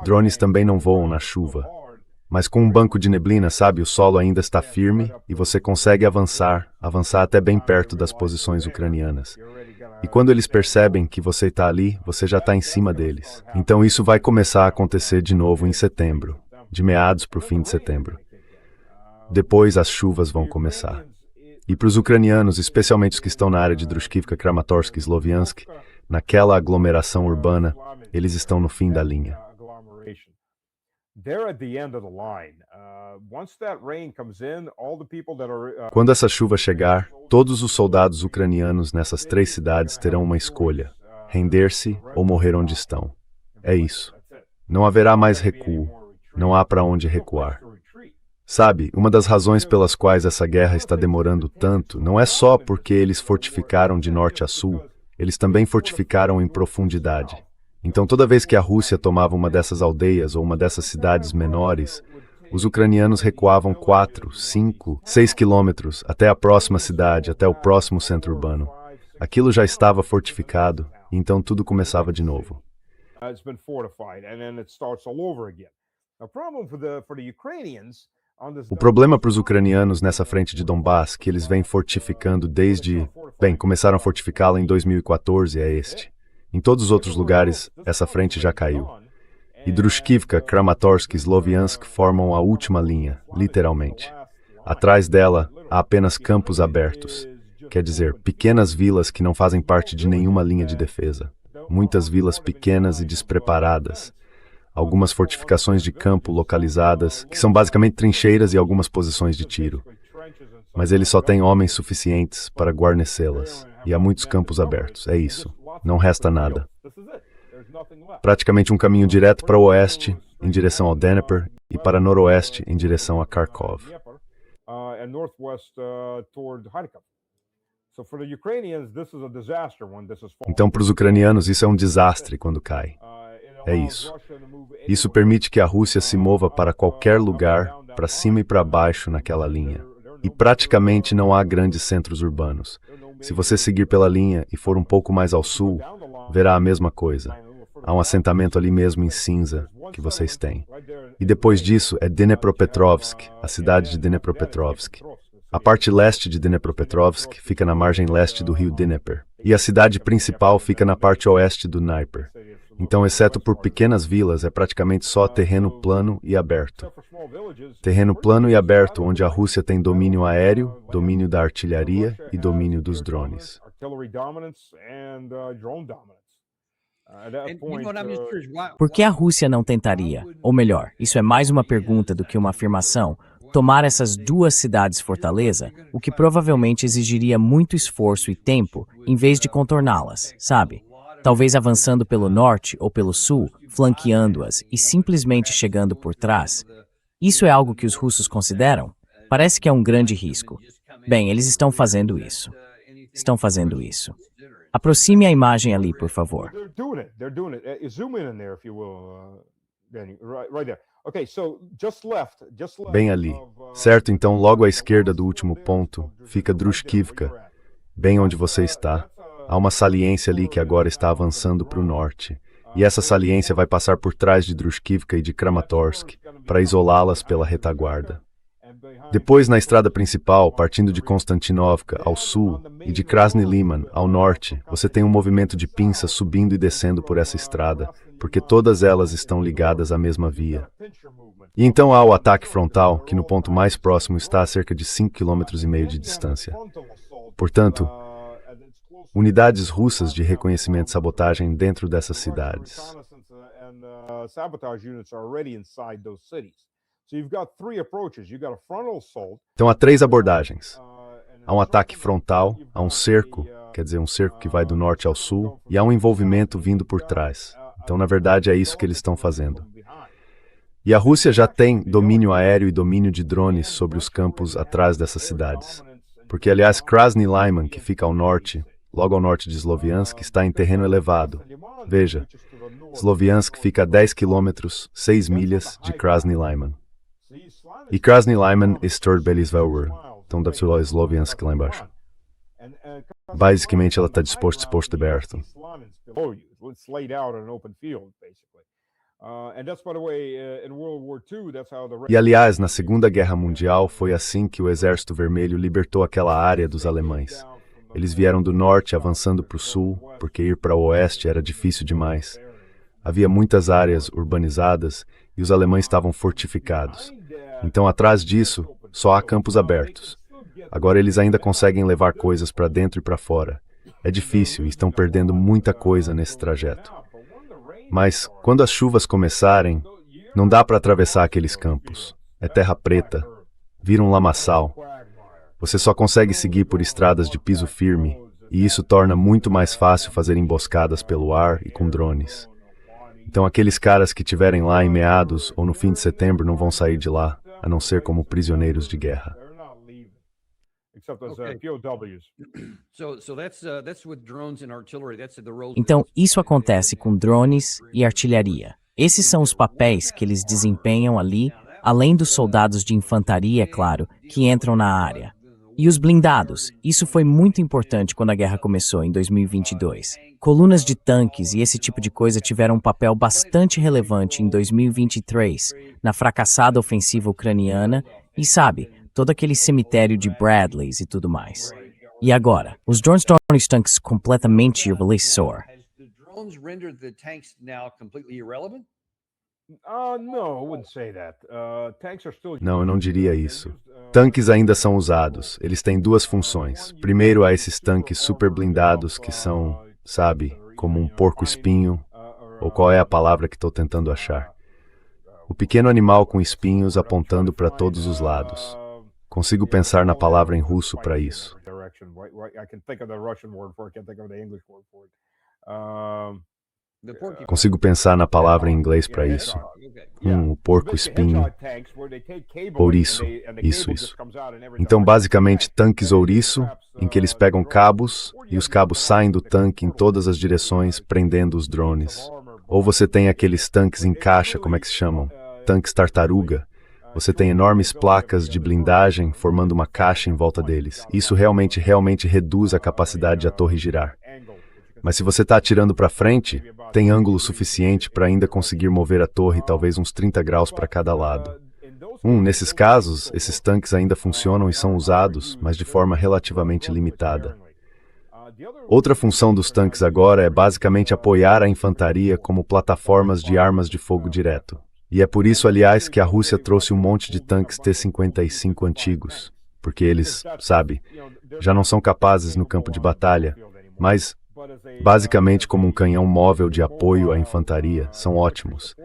Speaker 2: Drones também não voam na chuva. Mas com um banco de neblina, sabe, o solo ainda está firme e você consegue avançar até bem perto das posições ucranianas. E quando eles percebem que você está ali, você já está em cima deles. Então isso vai começar a acontecer de novo em setembro, de meados para o fim de setembro. Depois as chuvas vão começar. E para os ucranianos, especialmente os que estão na área de Drushkivka, Kramatorsk e Sloviansk, naquela aglomeração urbana, eles estão no fim da linha. Quando essa chuva chegar, todos os soldados ucranianos nessas 3 cidades terão uma escolha: render-se ou morrer onde estão. É isso. Não haverá mais recuo. Não há para onde recuar. Sabe, uma das razões pelas quais essa guerra está demorando tanto não é só porque eles fortificaram de norte a sul, eles também fortificaram em profundidade. Então, toda vez que a Rússia tomava uma dessas aldeias ou uma dessas cidades menores, os ucranianos recuavam 4, 5, 6 quilômetros até a próxima cidade, até o próximo centro urbano. Aquilo já estava fortificado, e então tudo começava de novo. O problema para os ucranianos nessa frente de Donbass, que eles vêm fortificando desde... começaram a fortificá-la em 2014, é este. Em todos os outros lugares, essa frente já caiu. E Drushkivka, Kramatorsk e Sloviansk formam a última linha, literalmente. Atrás dela, há apenas campos abertos. Quer dizer, pequenas vilas que não fazem parte de nenhuma linha de defesa. Muitas vilas pequenas e despreparadas. Algumas fortificações de campo localizadas, que são basicamente trincheiras e algumas posições de tiro. Mas eles só têm homens suficientes para guarnecê-las. E há muitos campos abertos, é isso. Não resta nada. Praticamente um caminho direto para o oeste, em direção ao Dnepr, e para noroeste, em direção a Kharkov. Então, para os ucranianos, isso é um desastre quando cai. É isso. Isso permite que a Rússia se mova para qualquer lugar, para cima e para baixo naquela linha. E praticamente não há grandes centros urbanos. Se você seguir pela linha e for um pouco mais ao sul, verá a mesma coisa. Há um assentamento ali mesmo em cinza que vocês têm. E depois disso é Dnepropetrovsk, a cidade de Dnepropetrovsk. A parte leste de Dnepropetrovsk fica na margem leste do rio Dnepr. E a cidade principal fica na parte oeste do Dnipro. Então, exceto por pequenas vilas, é praticamente só terreno plano e aberto. Terreno plano e aberto onde a Rússia tem domínio aéreo, domínio da artilharia e domínio dos drones.
Speaker 1: Por que a Rússia não tentaria, ou melhor, isso é mais uma pergunta do que uma afirmação, tomar essas 2 cidades fortaleza, o que provavelmente exigiria muito esforço e tempo, em vez de contorná-las, sabe? Talvez avançando pelo norte ou pelo sul, flanqueando-as e simplesmente chegando por trás. Isso é algo que os russos consideram? Parece que é um grande risco. Bem, eles estão fazendo isso. Estão fazendo isso. Aproxime a imagem ali, por favor.
Speaker 2: Bem ali. Certo, então, logo à esquerda do último ponto, fica Drushkivka, bem onde você está. Há uma saliência ali que agora está avançando para o norte. E essa saliência vai passar por trás de Drushkivka e de Kramatorsk, para isolá-las pela retaguarda. Depois, na estrada principal, partindo de Konstantinovka ao sul e de Krasny Liman ao norte, você tem um movimento de pinças subindo e descendo por essa estrada, porque todas elas estão ligadas à mesma via. E então há o ataque frontal, que no ponto mais próximo está a cerca de 5,5 km de distância. Portanto, unidades russas de reconhecimento e sabotagem dentro dessas cidades. Então há 3 abordagens. Há um ataque frontal, há um cerco, quer dizer, um cerco que vai do norte ao sul, e há um envolvimento vindo por trás. Então, na verdade, é isso que eles estão fazendo. E a Rússia já tem domínio aéreo e domínio de drones sobre os campos atrás dessas cidades. Porque, aliás, Krasny Liman, que fica ao norte, logo ao norte de Sloviansk, está em terreno elevado. Veja, Sloviansk fica a 10 quilômetros, 6 milhas de Krasny Liman. E Krasny Liman é Storbelizvelwer, então deve ser o Sloviansk lá embaixo. Basicamente, ela está disposta aberto. E, aliás, na Segunda Guerra Mundial, foi assim que o Exército Vermelho libertou aquela área dos alemães. Eles vieram do norte, avançando para o sul, porque ir para o oeste era difícil demais. Havia muitas áreas urbanizadas e os alemães estavam fortificados. Então, atrás disso, só há campos abertos. Agora eles ainda conseguem levar coisas para dentro e para fora. É difícil e estão perdendo muita coisa nesse trajeto. Mas, quando as chuvas começarem, não dá para atravessar aqueles campos. É terra preta, vira um lamaçal. Você só consegue seguir por estradas de piso firme, e isso torna muito mais fácil fazer emboscadas pelo ar e com drones. Então aqueles caras que estiverem lá em meados ou no fim de setembro não vão sair de lá, a não ser como prisioneiros de guerra.
Speaker 1: Então, isso acontece com drones e artilharia. Esses são os papéis que eles desempenham ali, além dos soldados de infantaria, é claro, que entram na área. E os blindados, isso foi muito importante quando a guerra começou em 2022. Colunas de tanques e esse tipo de coisa tiveram um papel bastante relevante em 2023, na fracassada ofensiva ucraniana e, sabe, todo aquele cemitério de Bradleys e tudo mais. E agora, os drones tornam os tanques completamente irrelevantores.
Speaker 2: Não, eu não diria isso. Tanques ainda são usados. Eles têm 2 funções. Primeiro, há esses tanques super blindados que são, sabe, como um porco-espinho, ou qual é a palavra que estou tentando achar. O pequeno animal com espinhos apontando para todos os lados. Consigo pensar na palavra em russo para isso. Consigo pensar na palavra em inglês para isso. O porco-espinho. Ouriço. Isso. Então, basicamente, tanques ouriço, em que eles pegam cabos e os cabos saem do tanque em todas as direções, prendendo os drones. Ou você tem aqueles tanques em caixa, como é que se chamam? Tanques tartaruga. Você tem enormes placas de blindagem formando uma caixa em volta deles. Isso realmente reduz a capacidade da torre girar. Mas se você está atirando para frente, tem ângulo suficiente para ainda conseguir mover a torre talvez uns 30 graus para cada lado. Nesses casos, esses tanques ainda funcionam e são usados, mas de forma relativamente limitada. Outra função dos tanques agora é basicamente apoiar a infantaria como plataformas de armas de fogo direto. E é por isso, aliás, que a Rússia trouxe um monte de tanques T-55 antigos, porque eles, sabe, já não são capazes no campo de batalha, mas, basicamente como um canhão móvel de apoio à infantaria, são ótimos.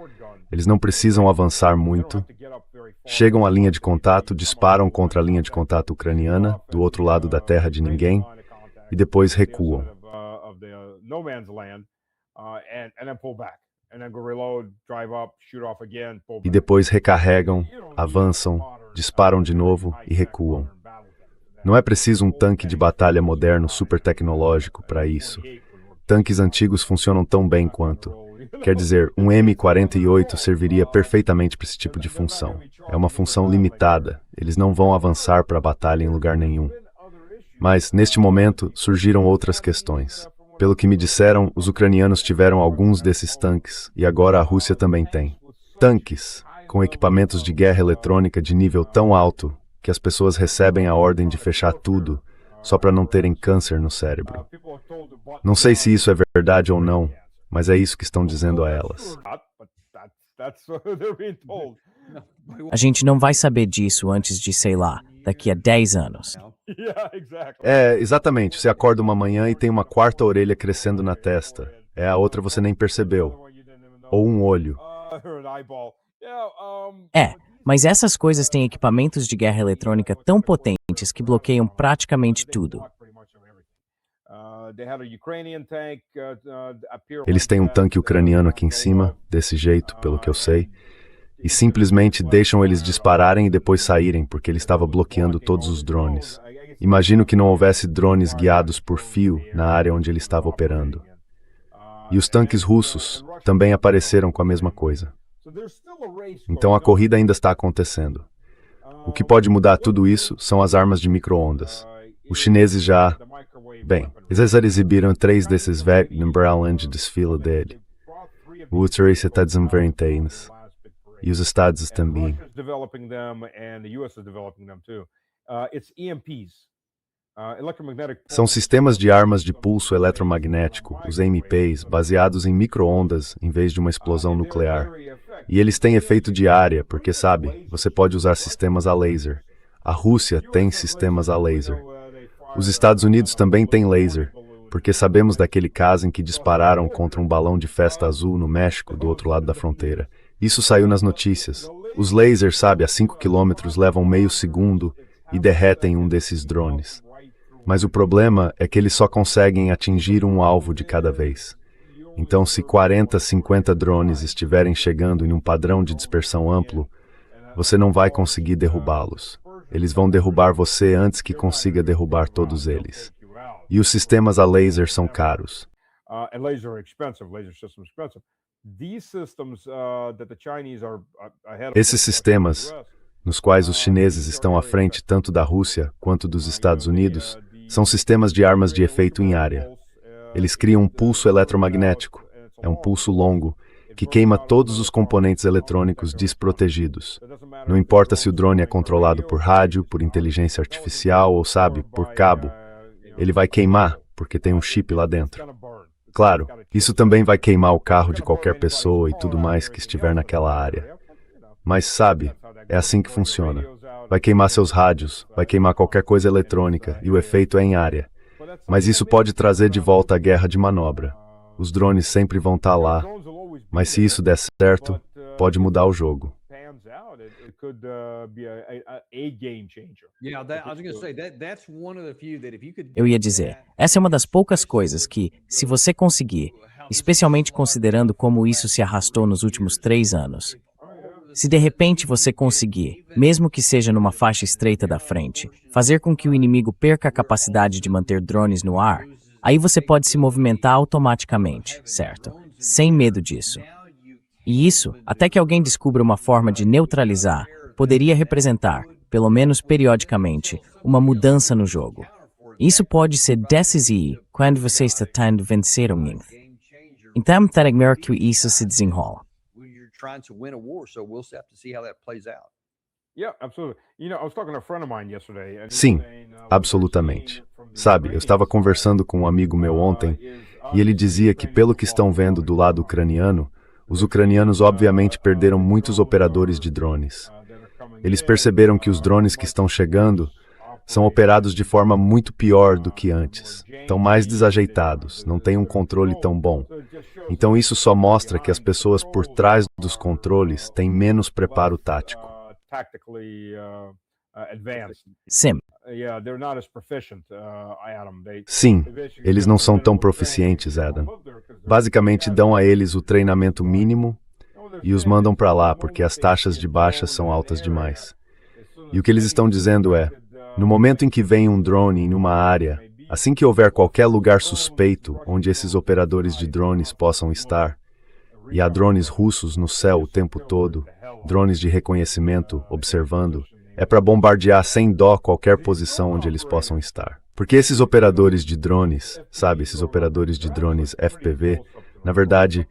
Speaker 2: Eles não precisam avançar muito, chegam à linha de contato, disparam contra a linha de contato ucraniana, do outro lado da terra de ninguém, e depois recuam. E depois recarregam, avançam, disparam de novo e recuam. Não é preciso um tanque de batalha moderno super tecnológico para isso. Tanques antigos funcionam tão bem quanto. Quer dizer, um M48 serviria perfeitamente para esse tipo de função. É uma função limitada, eles não vão avançar para a batalha em lugar nenhum. Mas, neste momento, surgiram outras questões. Pelo que me disseram, os ucranianos tiveram alguns desses tanques, e agora a Rússia também tem. Tanques, com equipamentos de guerra eletrônica de nível tão alto, que as pessoas recebem a ordem de fechar tudo só para não terem câncer no cérebro. Não sei se isso é verdade ou não, mas é isso que estão dizendo a elas.
Speaker 1: A gente não vai saber disso antes de, sei lá, daqui a 10 anos.
Speaker 2: É, exatamente. Você acorda uma manhã e tem uma quarta orelha crescendo na testa. A outra você nem percebeu. Ou um olho.
Speaker 1: Mas essas coisas têm equipamentos de guerra eletrônica tão potentes que bloqueiam praticamente tudo.
Speaker 2: Eles têm um tanque ucraniano aqui em cima, desse jeito, pelo que eu sei, e simplesmente deixam eles dispararem e depois saírem, porque ele estava bloqueando todos os drones. Imagino que não houvesse drones guiados por fio na área onde ele estava operando. E os tanques russos também apareceram com a mesma coisa. Então a corrida ainda está acontecendo. O que pode mudar tudo isso são as armas de micro-ondas. Os chineses já... Bem, eles exibiram 3 desses Wagner de desfile dele. O Utrecht está desenvolvendo e os Estados também. São sistemas de armas de pulso eletromagnético, os EMPs, baseados em micro-ondas em vez de uma explosão nuclear. E eles têm efeito de área, porque, sabe, você pode usar sistemas a laser. A Rússia tem sistemas a laser. Os Estados Unidos também têm laser, porque sabemos daquele caso em que dispararam contra um balão de festa azul no México, do outro lado da fronteira. Isso saiu nas notícias. Os lasers, sabe, a 5 quilômetros levam meio segundo e derretem um desses drones. Mas o problema é que eles só conseguem atingir um alvo de cada vez. Então, se 40, 50 drones estiverem chegando em um padrão de dispersão amplo, você não vai conseguir derrubá-los. Eles vão derrubar você antes que consiga derrubar todos eles. E os sistemas a laser são caros. Esses sistemas, nos quais os chineses estão à frente tanto da Rússia quanto dos Estados Unidos, são sistemas de armas de efeito em área. Eles criam um pulso eletromagnético. É um pulso longo, que queima todos os componentes eletrônicos desprotegidos. Não importa se o drone é controlado por rádio, por inteligência artificial ou, sabe, por cabo. Ele vai queimar, porque tem um chip lá dentro. Claro, isso também vai queimar o carro de qualquer pessoa e tudo mais que estiver naquela área. Mas, sabe, é assim que funciona. Vai queimar seus rádios, vai queimar qualquer coisa eletrônica, e o efeito é em área. Mas isso pode trazer de volta a guerra de manobra. Os drones sempre vão estar lá, mas se isso der certo, pode mudar o jogo.
Speaker 1: Eu ia dizer, essa é uma das poucas coisas que, se você conseguir, especialmente considerando como isso se arrastou nos últimos 3 anos, se de repente você conseguir, mesmo que seja numa faixa estreita da frente, fazer com que o inimigo perca a capacidade de manter drones no ar, aí você pode se movimentar automaticamente, certo? Sem medo disso. E isso, até que alguém descubra uma forma de neutralizar, poderia representar, pelo menos periodicamente, uma mudança no jogo. Isso pode ser decisivo quando você está tentando vencer um índice. Então, teremos que isso se desenrola.
Speaker 2: Sim, absolutamente. Sabe, eu estava conversando com um amigo meu ontem, e ele dizia que, pelo que estão vendo do lado ucraniano, os ucranianos obviamente perderam muitos operadores de drones. Eles perceberam que os drones que estão chegando são operados de forma muito pior do que antes. Estão mais desajeitados, não têm um controle tão bom. Então isso só mostra que as pessoas por trás dos controles têm menos preparo tático.
Speaker 1: Sim.
Speaker 2: Sim, eles não são tão proficientes, Adam. Basicamente dão a eles o treinamento mínimo e os mandam para lá porque as taxas de baixa são altas demais. E o que eles estão dizendo é, no momento em que vem um drone em uma área, assim que houver qualquer lugar suspeito onde esses operadores de drones possam estar, e há drones russos no céu o tempo todo, drones de reconhecimento observando, é para bombardear sem dó qualquer posição onde eles possam estar. Porque esses operadores de drones, sabe, esses operadores de drones FPV, na verdade,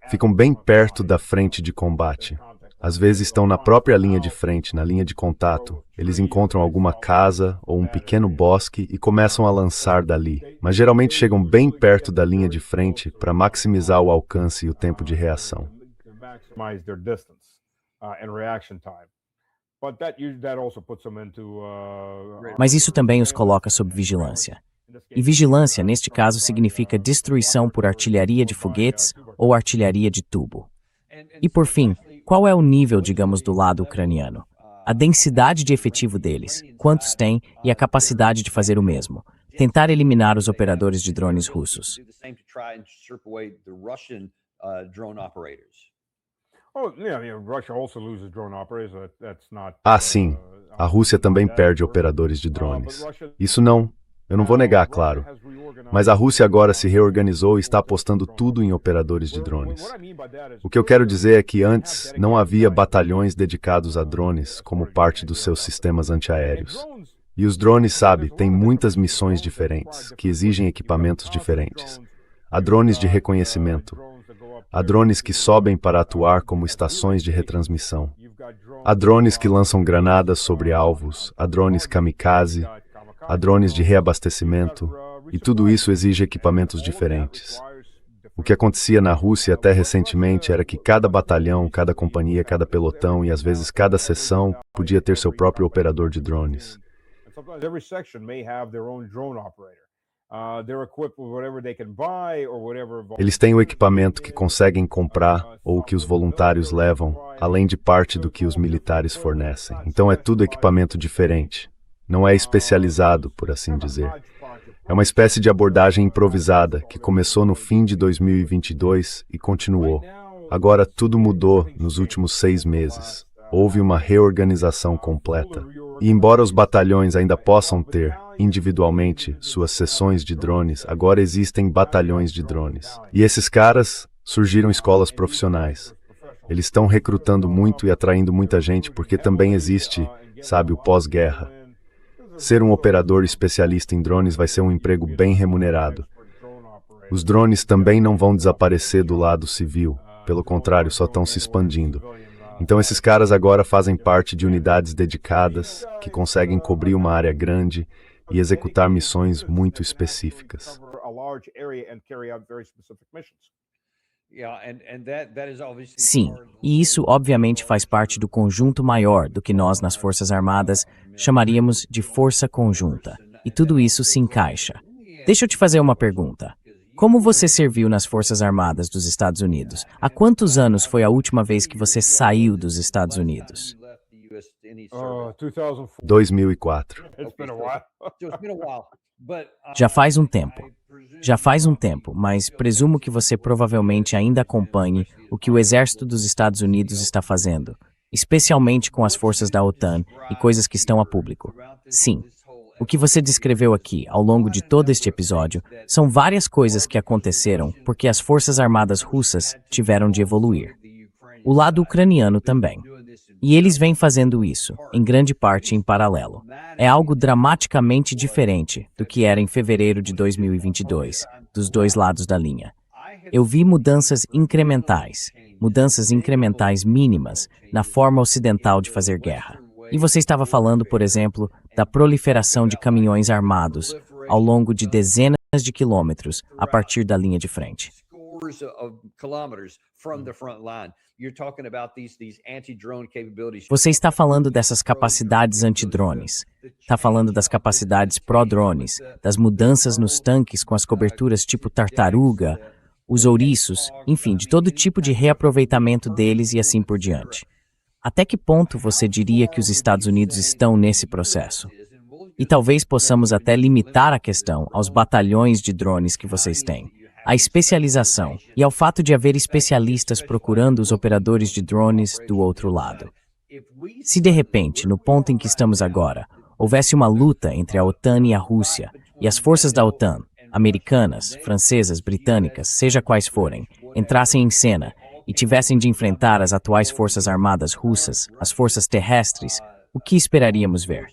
Speaker 2: ficam bem perto da frente de combate. Às vezes estão na própria linha de frente, na linha de contato. Eles encontram alguma casa ou um pequeno bosque e começam a lançar dali. Mas geralmente chegam bem perto da linha de frente para maximizar o alcance e o tempo de reação.
Speaker 1: Mas isso também os coloca sob vigilância. E vigilância, neste caso, significa destruição por artilharia de foguetes ou artilharia de tubo. E por fim, qual é o nível, digamos, do lado ucraniano? A densidade de efetivo deles, quantos têm e a capacidade de fazer o mesmo. Tentar eliminar os operadores de drones russos.
Speaker 2: Ah, sim. A Rússia também perde operadores de drones. Eu não vou negar, claro. Mas a Rússia agora se reorganizou e está apostando tudo em operadores de drones. O que eu quero dizer é que antes não havia batalhões dedicados a drones como parte dos seus sistemas antiaéreos. E os drones, sabe, têm muitas missões diferentes, que exigem equipamentos diferentes. Há drones de reconhecimento. Há drones que sobem para atuar como estações de retransmissão. Há drones que lançam granadas sobre alvos. Há drones kamikaze. Há drones de reabastecimento. E tudo isso exige equipamentos diferentes. O que acontecia na Rússia até recentemente era que cada batalhão, cada companhia, cada pelotão e às vezes cada seção podia ter seu próprio operador de drones. Eles têm o equipamento que conseguem comprar ou que os voluntários levam, além de parte do que os militares fornecem. Então é tudo equipamento diferente. Não é especializado, por assim dizer. É uma espécie de abordagem improvisada que começou no fim de 2022 e continuou. Agora tudo mudou nos últimos 6 meses. Houve uma reorganização completa. E embora os batalhões ainda possam ter, individualmente, suas seções de drones, agora existem batalhões de drones. E esses caras surgiram escolas profissionais. Eles estão recrutando muito e atraindo muita gente porque também existe, sabe, o pós-guerra. Ser um operador especialista em drones vai ser um emprego bem remunerado. Os drones também não vão desaparecer do lado civil, pelo contrário, só estão se expandindo. Então esses caras agora fazem parte de unidades dedicadas, que conseguem cobrir uma área grande e executar missões muito específicas.
Speaker 1: Sim, e isso obviamente faz parte do conjunto maior do que nós nas Forças Armadas chamaríamos de força conjunta. E tudo isso se encaixa. Deixa eu te fazer uma pergunta. Como você serviu nas Forças Armadas dos Estados Unidos? Há quantos anos foi a última vez que você saiu dos Estados Unidos?
Speaker 2: 2004.
Speaker 1: Já faz um tempo. Já faz um tempo, mas presumo que você provavelmente ainda acompanhe o que o Exército dos Estados Unidos está fazendo, especialmente com as forças da OTAN e coisas que estão a público. Sim, o que você descreveu aqui, ao longo de todo este episódio, são várias coisas que aconteceram porque as forças armadas russas tiveram de evoluir. O lado ucraniano também. E eles vêm fazendo isso, em grande parte em paralelo. É algo dramaticamente diferente do que era em fevereiro de 2022, dos dois lados da linha. Eu vi mudanças incrementais mínimas, na forma ocidental de fazer guerra. E você estava falando, por exemplo, da proliferação de caminhões armados ao longo de dezenas de quilômetros a partir da linha de frente. Você está falando dessas capacidades antidrones. Está falando das capacidades pró-drones, das mudanças nos tanques com as coberturas tipo tartaruga, os ouriços, enfim, de todo tipo de reaproveitamento deles e assim por diante. Até que ponto você diria que os Estados Unidos estão nesse processo? E talvez possamos até limitar a questão aos batalhões de drones que vocês têm. A especialização e ao fato de haver especialistas procurando os operadores de drones do outro lado. Se de repente, no ponto em que estamos agora, houvesse uma luta entre a OTAN e a Rússia, e as forças da OTAN, americanas, francesas, britânicas, seja quais forem, entrassem em cena e tivessem de enfrentar as atuais forças armadas russas, as forças terrestres, o que esperaríamos ver?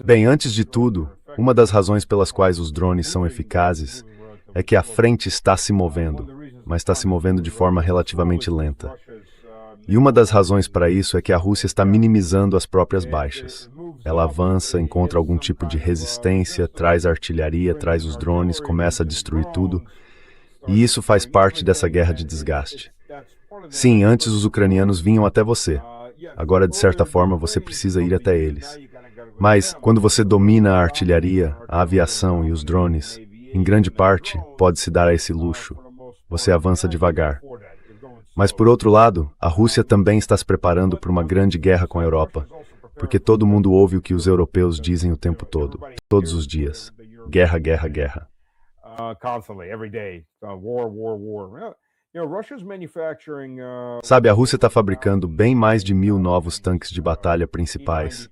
Speaker 2: Bem, antes de tudo, uma das razões pelas quais os drones são eficazes é que a frente está se movendo, mas está se movendo de forma relativamente lenta. E uma das razões para isso é que a Rússia está minimizando as próprias baixas. Ela avança, encontra algum tipo de resistência, traz artilharia, traz os drones, começa a destruir tudo. E isso faz parte dessa guerra de desgaste. Sim, antes os ucranianos vinham até você. Agora, de certa forma, você precisa ir até eles. Mas, quando você domina a artilharia, a aviação e os drones, em grande parte, pode-se dar a esse luxo. Você avança devagar. Mas, por outro lado, a Rússia também está se preparando para uma grande guerra com a Europa, porque todo mundo ouve o que os europeus dizem o tempo todo, todos os dias. Guerra, guerra, guerra. Sabe, a Rússia está fabricando bem mais de 1.000 novos tanques de batalha principais,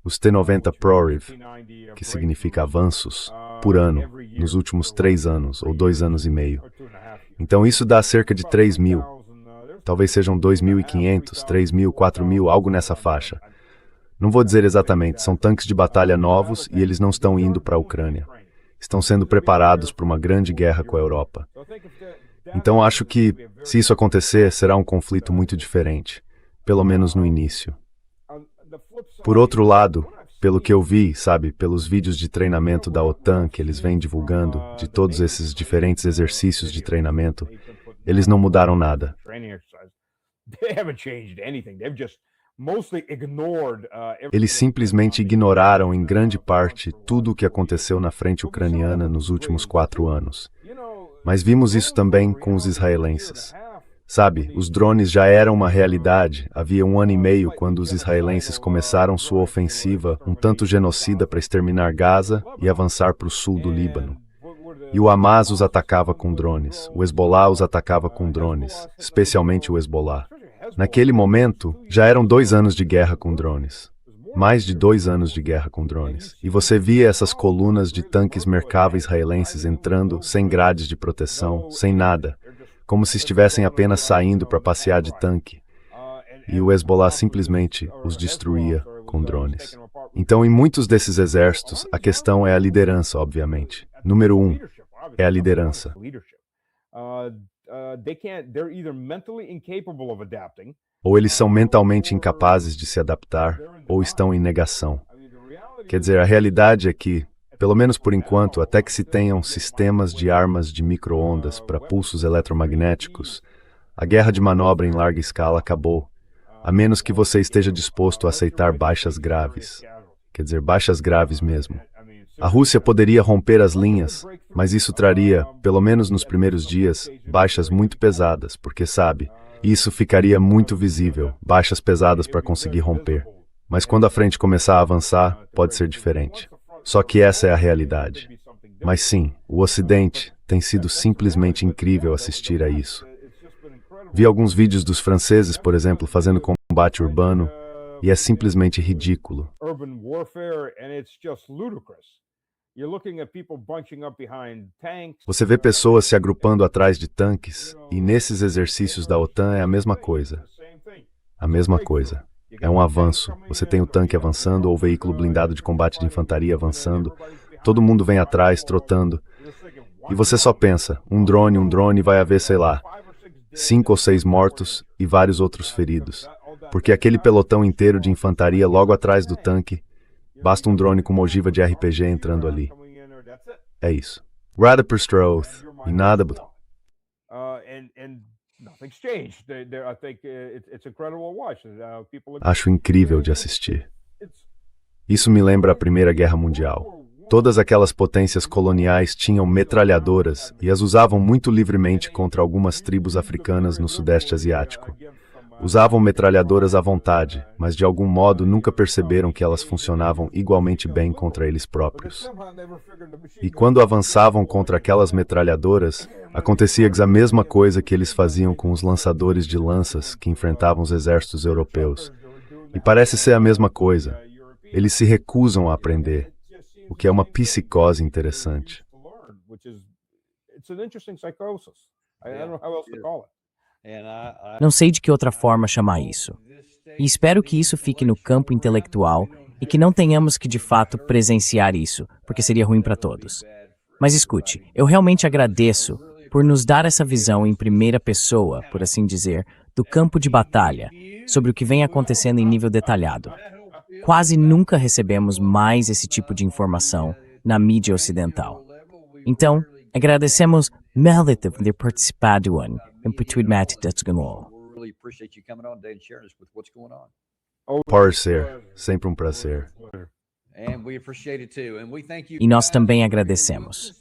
Speaker 2: os T-90 Proriev, que significa avanços, por ano, nos últimos 3 anos ou 2 anos e meio. Então isso dá cerca de 3.000. Talvez sejam 2.500, 3.000, 4.000, algo nessa faixa. Não vou dizer exatamente, são tanques de batalha novos e eles não estão indo para a Ucrânia. Estão sendo preparados para uma grande guerra com a Europa. Então acho que, se isso acontecer, será um conflito muito diferente, pelo menos no início. Por outro lado, pelo que eu vi, sabe, pelos vídeos de treinamento da OTAN que eles vêm divulgando, de todos esses diferentes exercícios de treinamento, eles não mudaram nada. Eles simplesmente ignoraram, em grande parte, tudo o que aconteceu na frente ucraniana nos últimos 4 anos. Mas vimos isso também com os israelenses. Sabe, os drones já eram uma realidade havia 1 ano e meio quando os israelenses começaram sua ofensiva um tanto genocida para exterminar Gaza e avançar para o sul do Líbano. E o Hamas os atacava com drones, o Hezbollah os atacava com drones, especialmente o Hezbollah. Naquele momento, já eram 2 anos de guerra com drones. Mais de 2 anos de guerra com drones. E você via essas colunas de tanques Merkava israelenses entrando, sem grades de proteção, sem nada, como se estivessem apenas saindo para passear de tanque. E o Hezbollah simplesmente os destruía com drones. Então, em muitos desses exércitos, a questão é a liderança, obviamente. Número 1, é a liderança. Ou eles são mentalmente incapazes de se adaptar, ou estão em negação. Quer dizer, a realidade é que, pelo menos por enquanto, até que se tenham sistemas de armas de micro-ondas para pulsos eletromagnéticos, a guerra de manobra em larga escala acabou, a menos que você esteja disposto a aceitar baixas graves. Quer dizer, baixas graves mesmo. A Rússia poderia romper as linhas, mas isso traria, pelo menos nos primeiros dias, baixas muito pesadas, porque sabe, isso ficaria muito visível, baixas pesadas para conseguir romper. Mas quando a frente começar a avançar, pode ser diferente. Só que essa é a realidade. Mas sim, o Ocidente tem sido simplesmente incrível assistir a isso. Vi alguns vídeos dos franceses, por exemplo, fazendo combate urbano, e é simplesmente ridículo. Você vê pessoas se agrupando atrás de tanques, e nesses exercícios da OTAN é a mesma coisa. A mesma coisa. É um avanço. Você tem o tanque avançando ou o veículo blindado de combate de infantaria avançando. Todo mundo vem atrás, trotando. E você só pensa, um drone, vai haver, sei lá, 5 ou 6 mortos e vários outros feridos. Porque aquele pelotão inteiro de infantaria logo atrás do tanque, basta um drone com uma ogiva de RPG entrando ali. É isso. Radapestroth e nada. Acho incrível de assistir. Isso me lembra a Primeira Guerra Mundial. Todas aquelas potências coloniais tinham metralhadoras e as usavam muito livremente contra algumas tribos africanas no Sudeste Asiático. Usavam metralhadoras à vontade, mas de algum modo nunca perceberam que elas funcionavam igualmente bem contra eles próprios. E quando avançavam contra aquelas metralhadoras, acontecia a mesma coisa que eles faziam com os lançadores de lanças que enfrentavam os exércitos europeus. E parece ser a mesma coisa. Eles se recusam a aprender, o que é uma psicose interessante.
Speaker 1: Não sei de que outra forma chamar isso. E espero que isso fique no campo intelectual e que não tenhamos que de fato presenciar isso, porque seria ruim para todos. Mas escute, eu realmente agradeço por nos dar essa visão em primeira pessoa, por assim dizer, do campo de batalha, sobre o que vem acontecendo em nível detalhado. Quase nunca recebemos mais esse tipo de informação na mídia ocidental. Então, agradecemos muito por ter participado em Pituidmat Desganol.
Speaker 2: Parcer, sempre um prazer.
Speaker 1: E nós também agradecemos.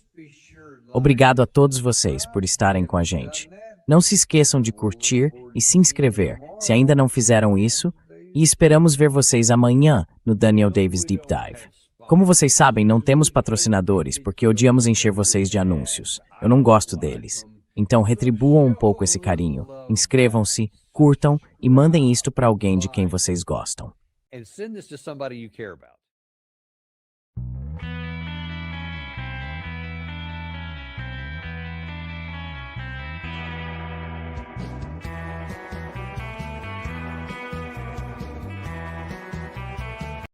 Speaker 1: Obrigado a todos vocês por estarem com a gente. Não se esqueçam de curtir e se inscrever, se ainda não fizeram isso, e esperamos ver vocês amanhã no Daniel Davis Deep Dive. Como vocês sabem, não temos patrocinadores porque odiamos encher vocês de anúncios. Eu não gosto deles. Então retribuam um pouco esse carinho, inscrevam-se, curtam e mandem isto para alguém de quem vocês gostam.
Speaker 4: And send this to somebody you care about.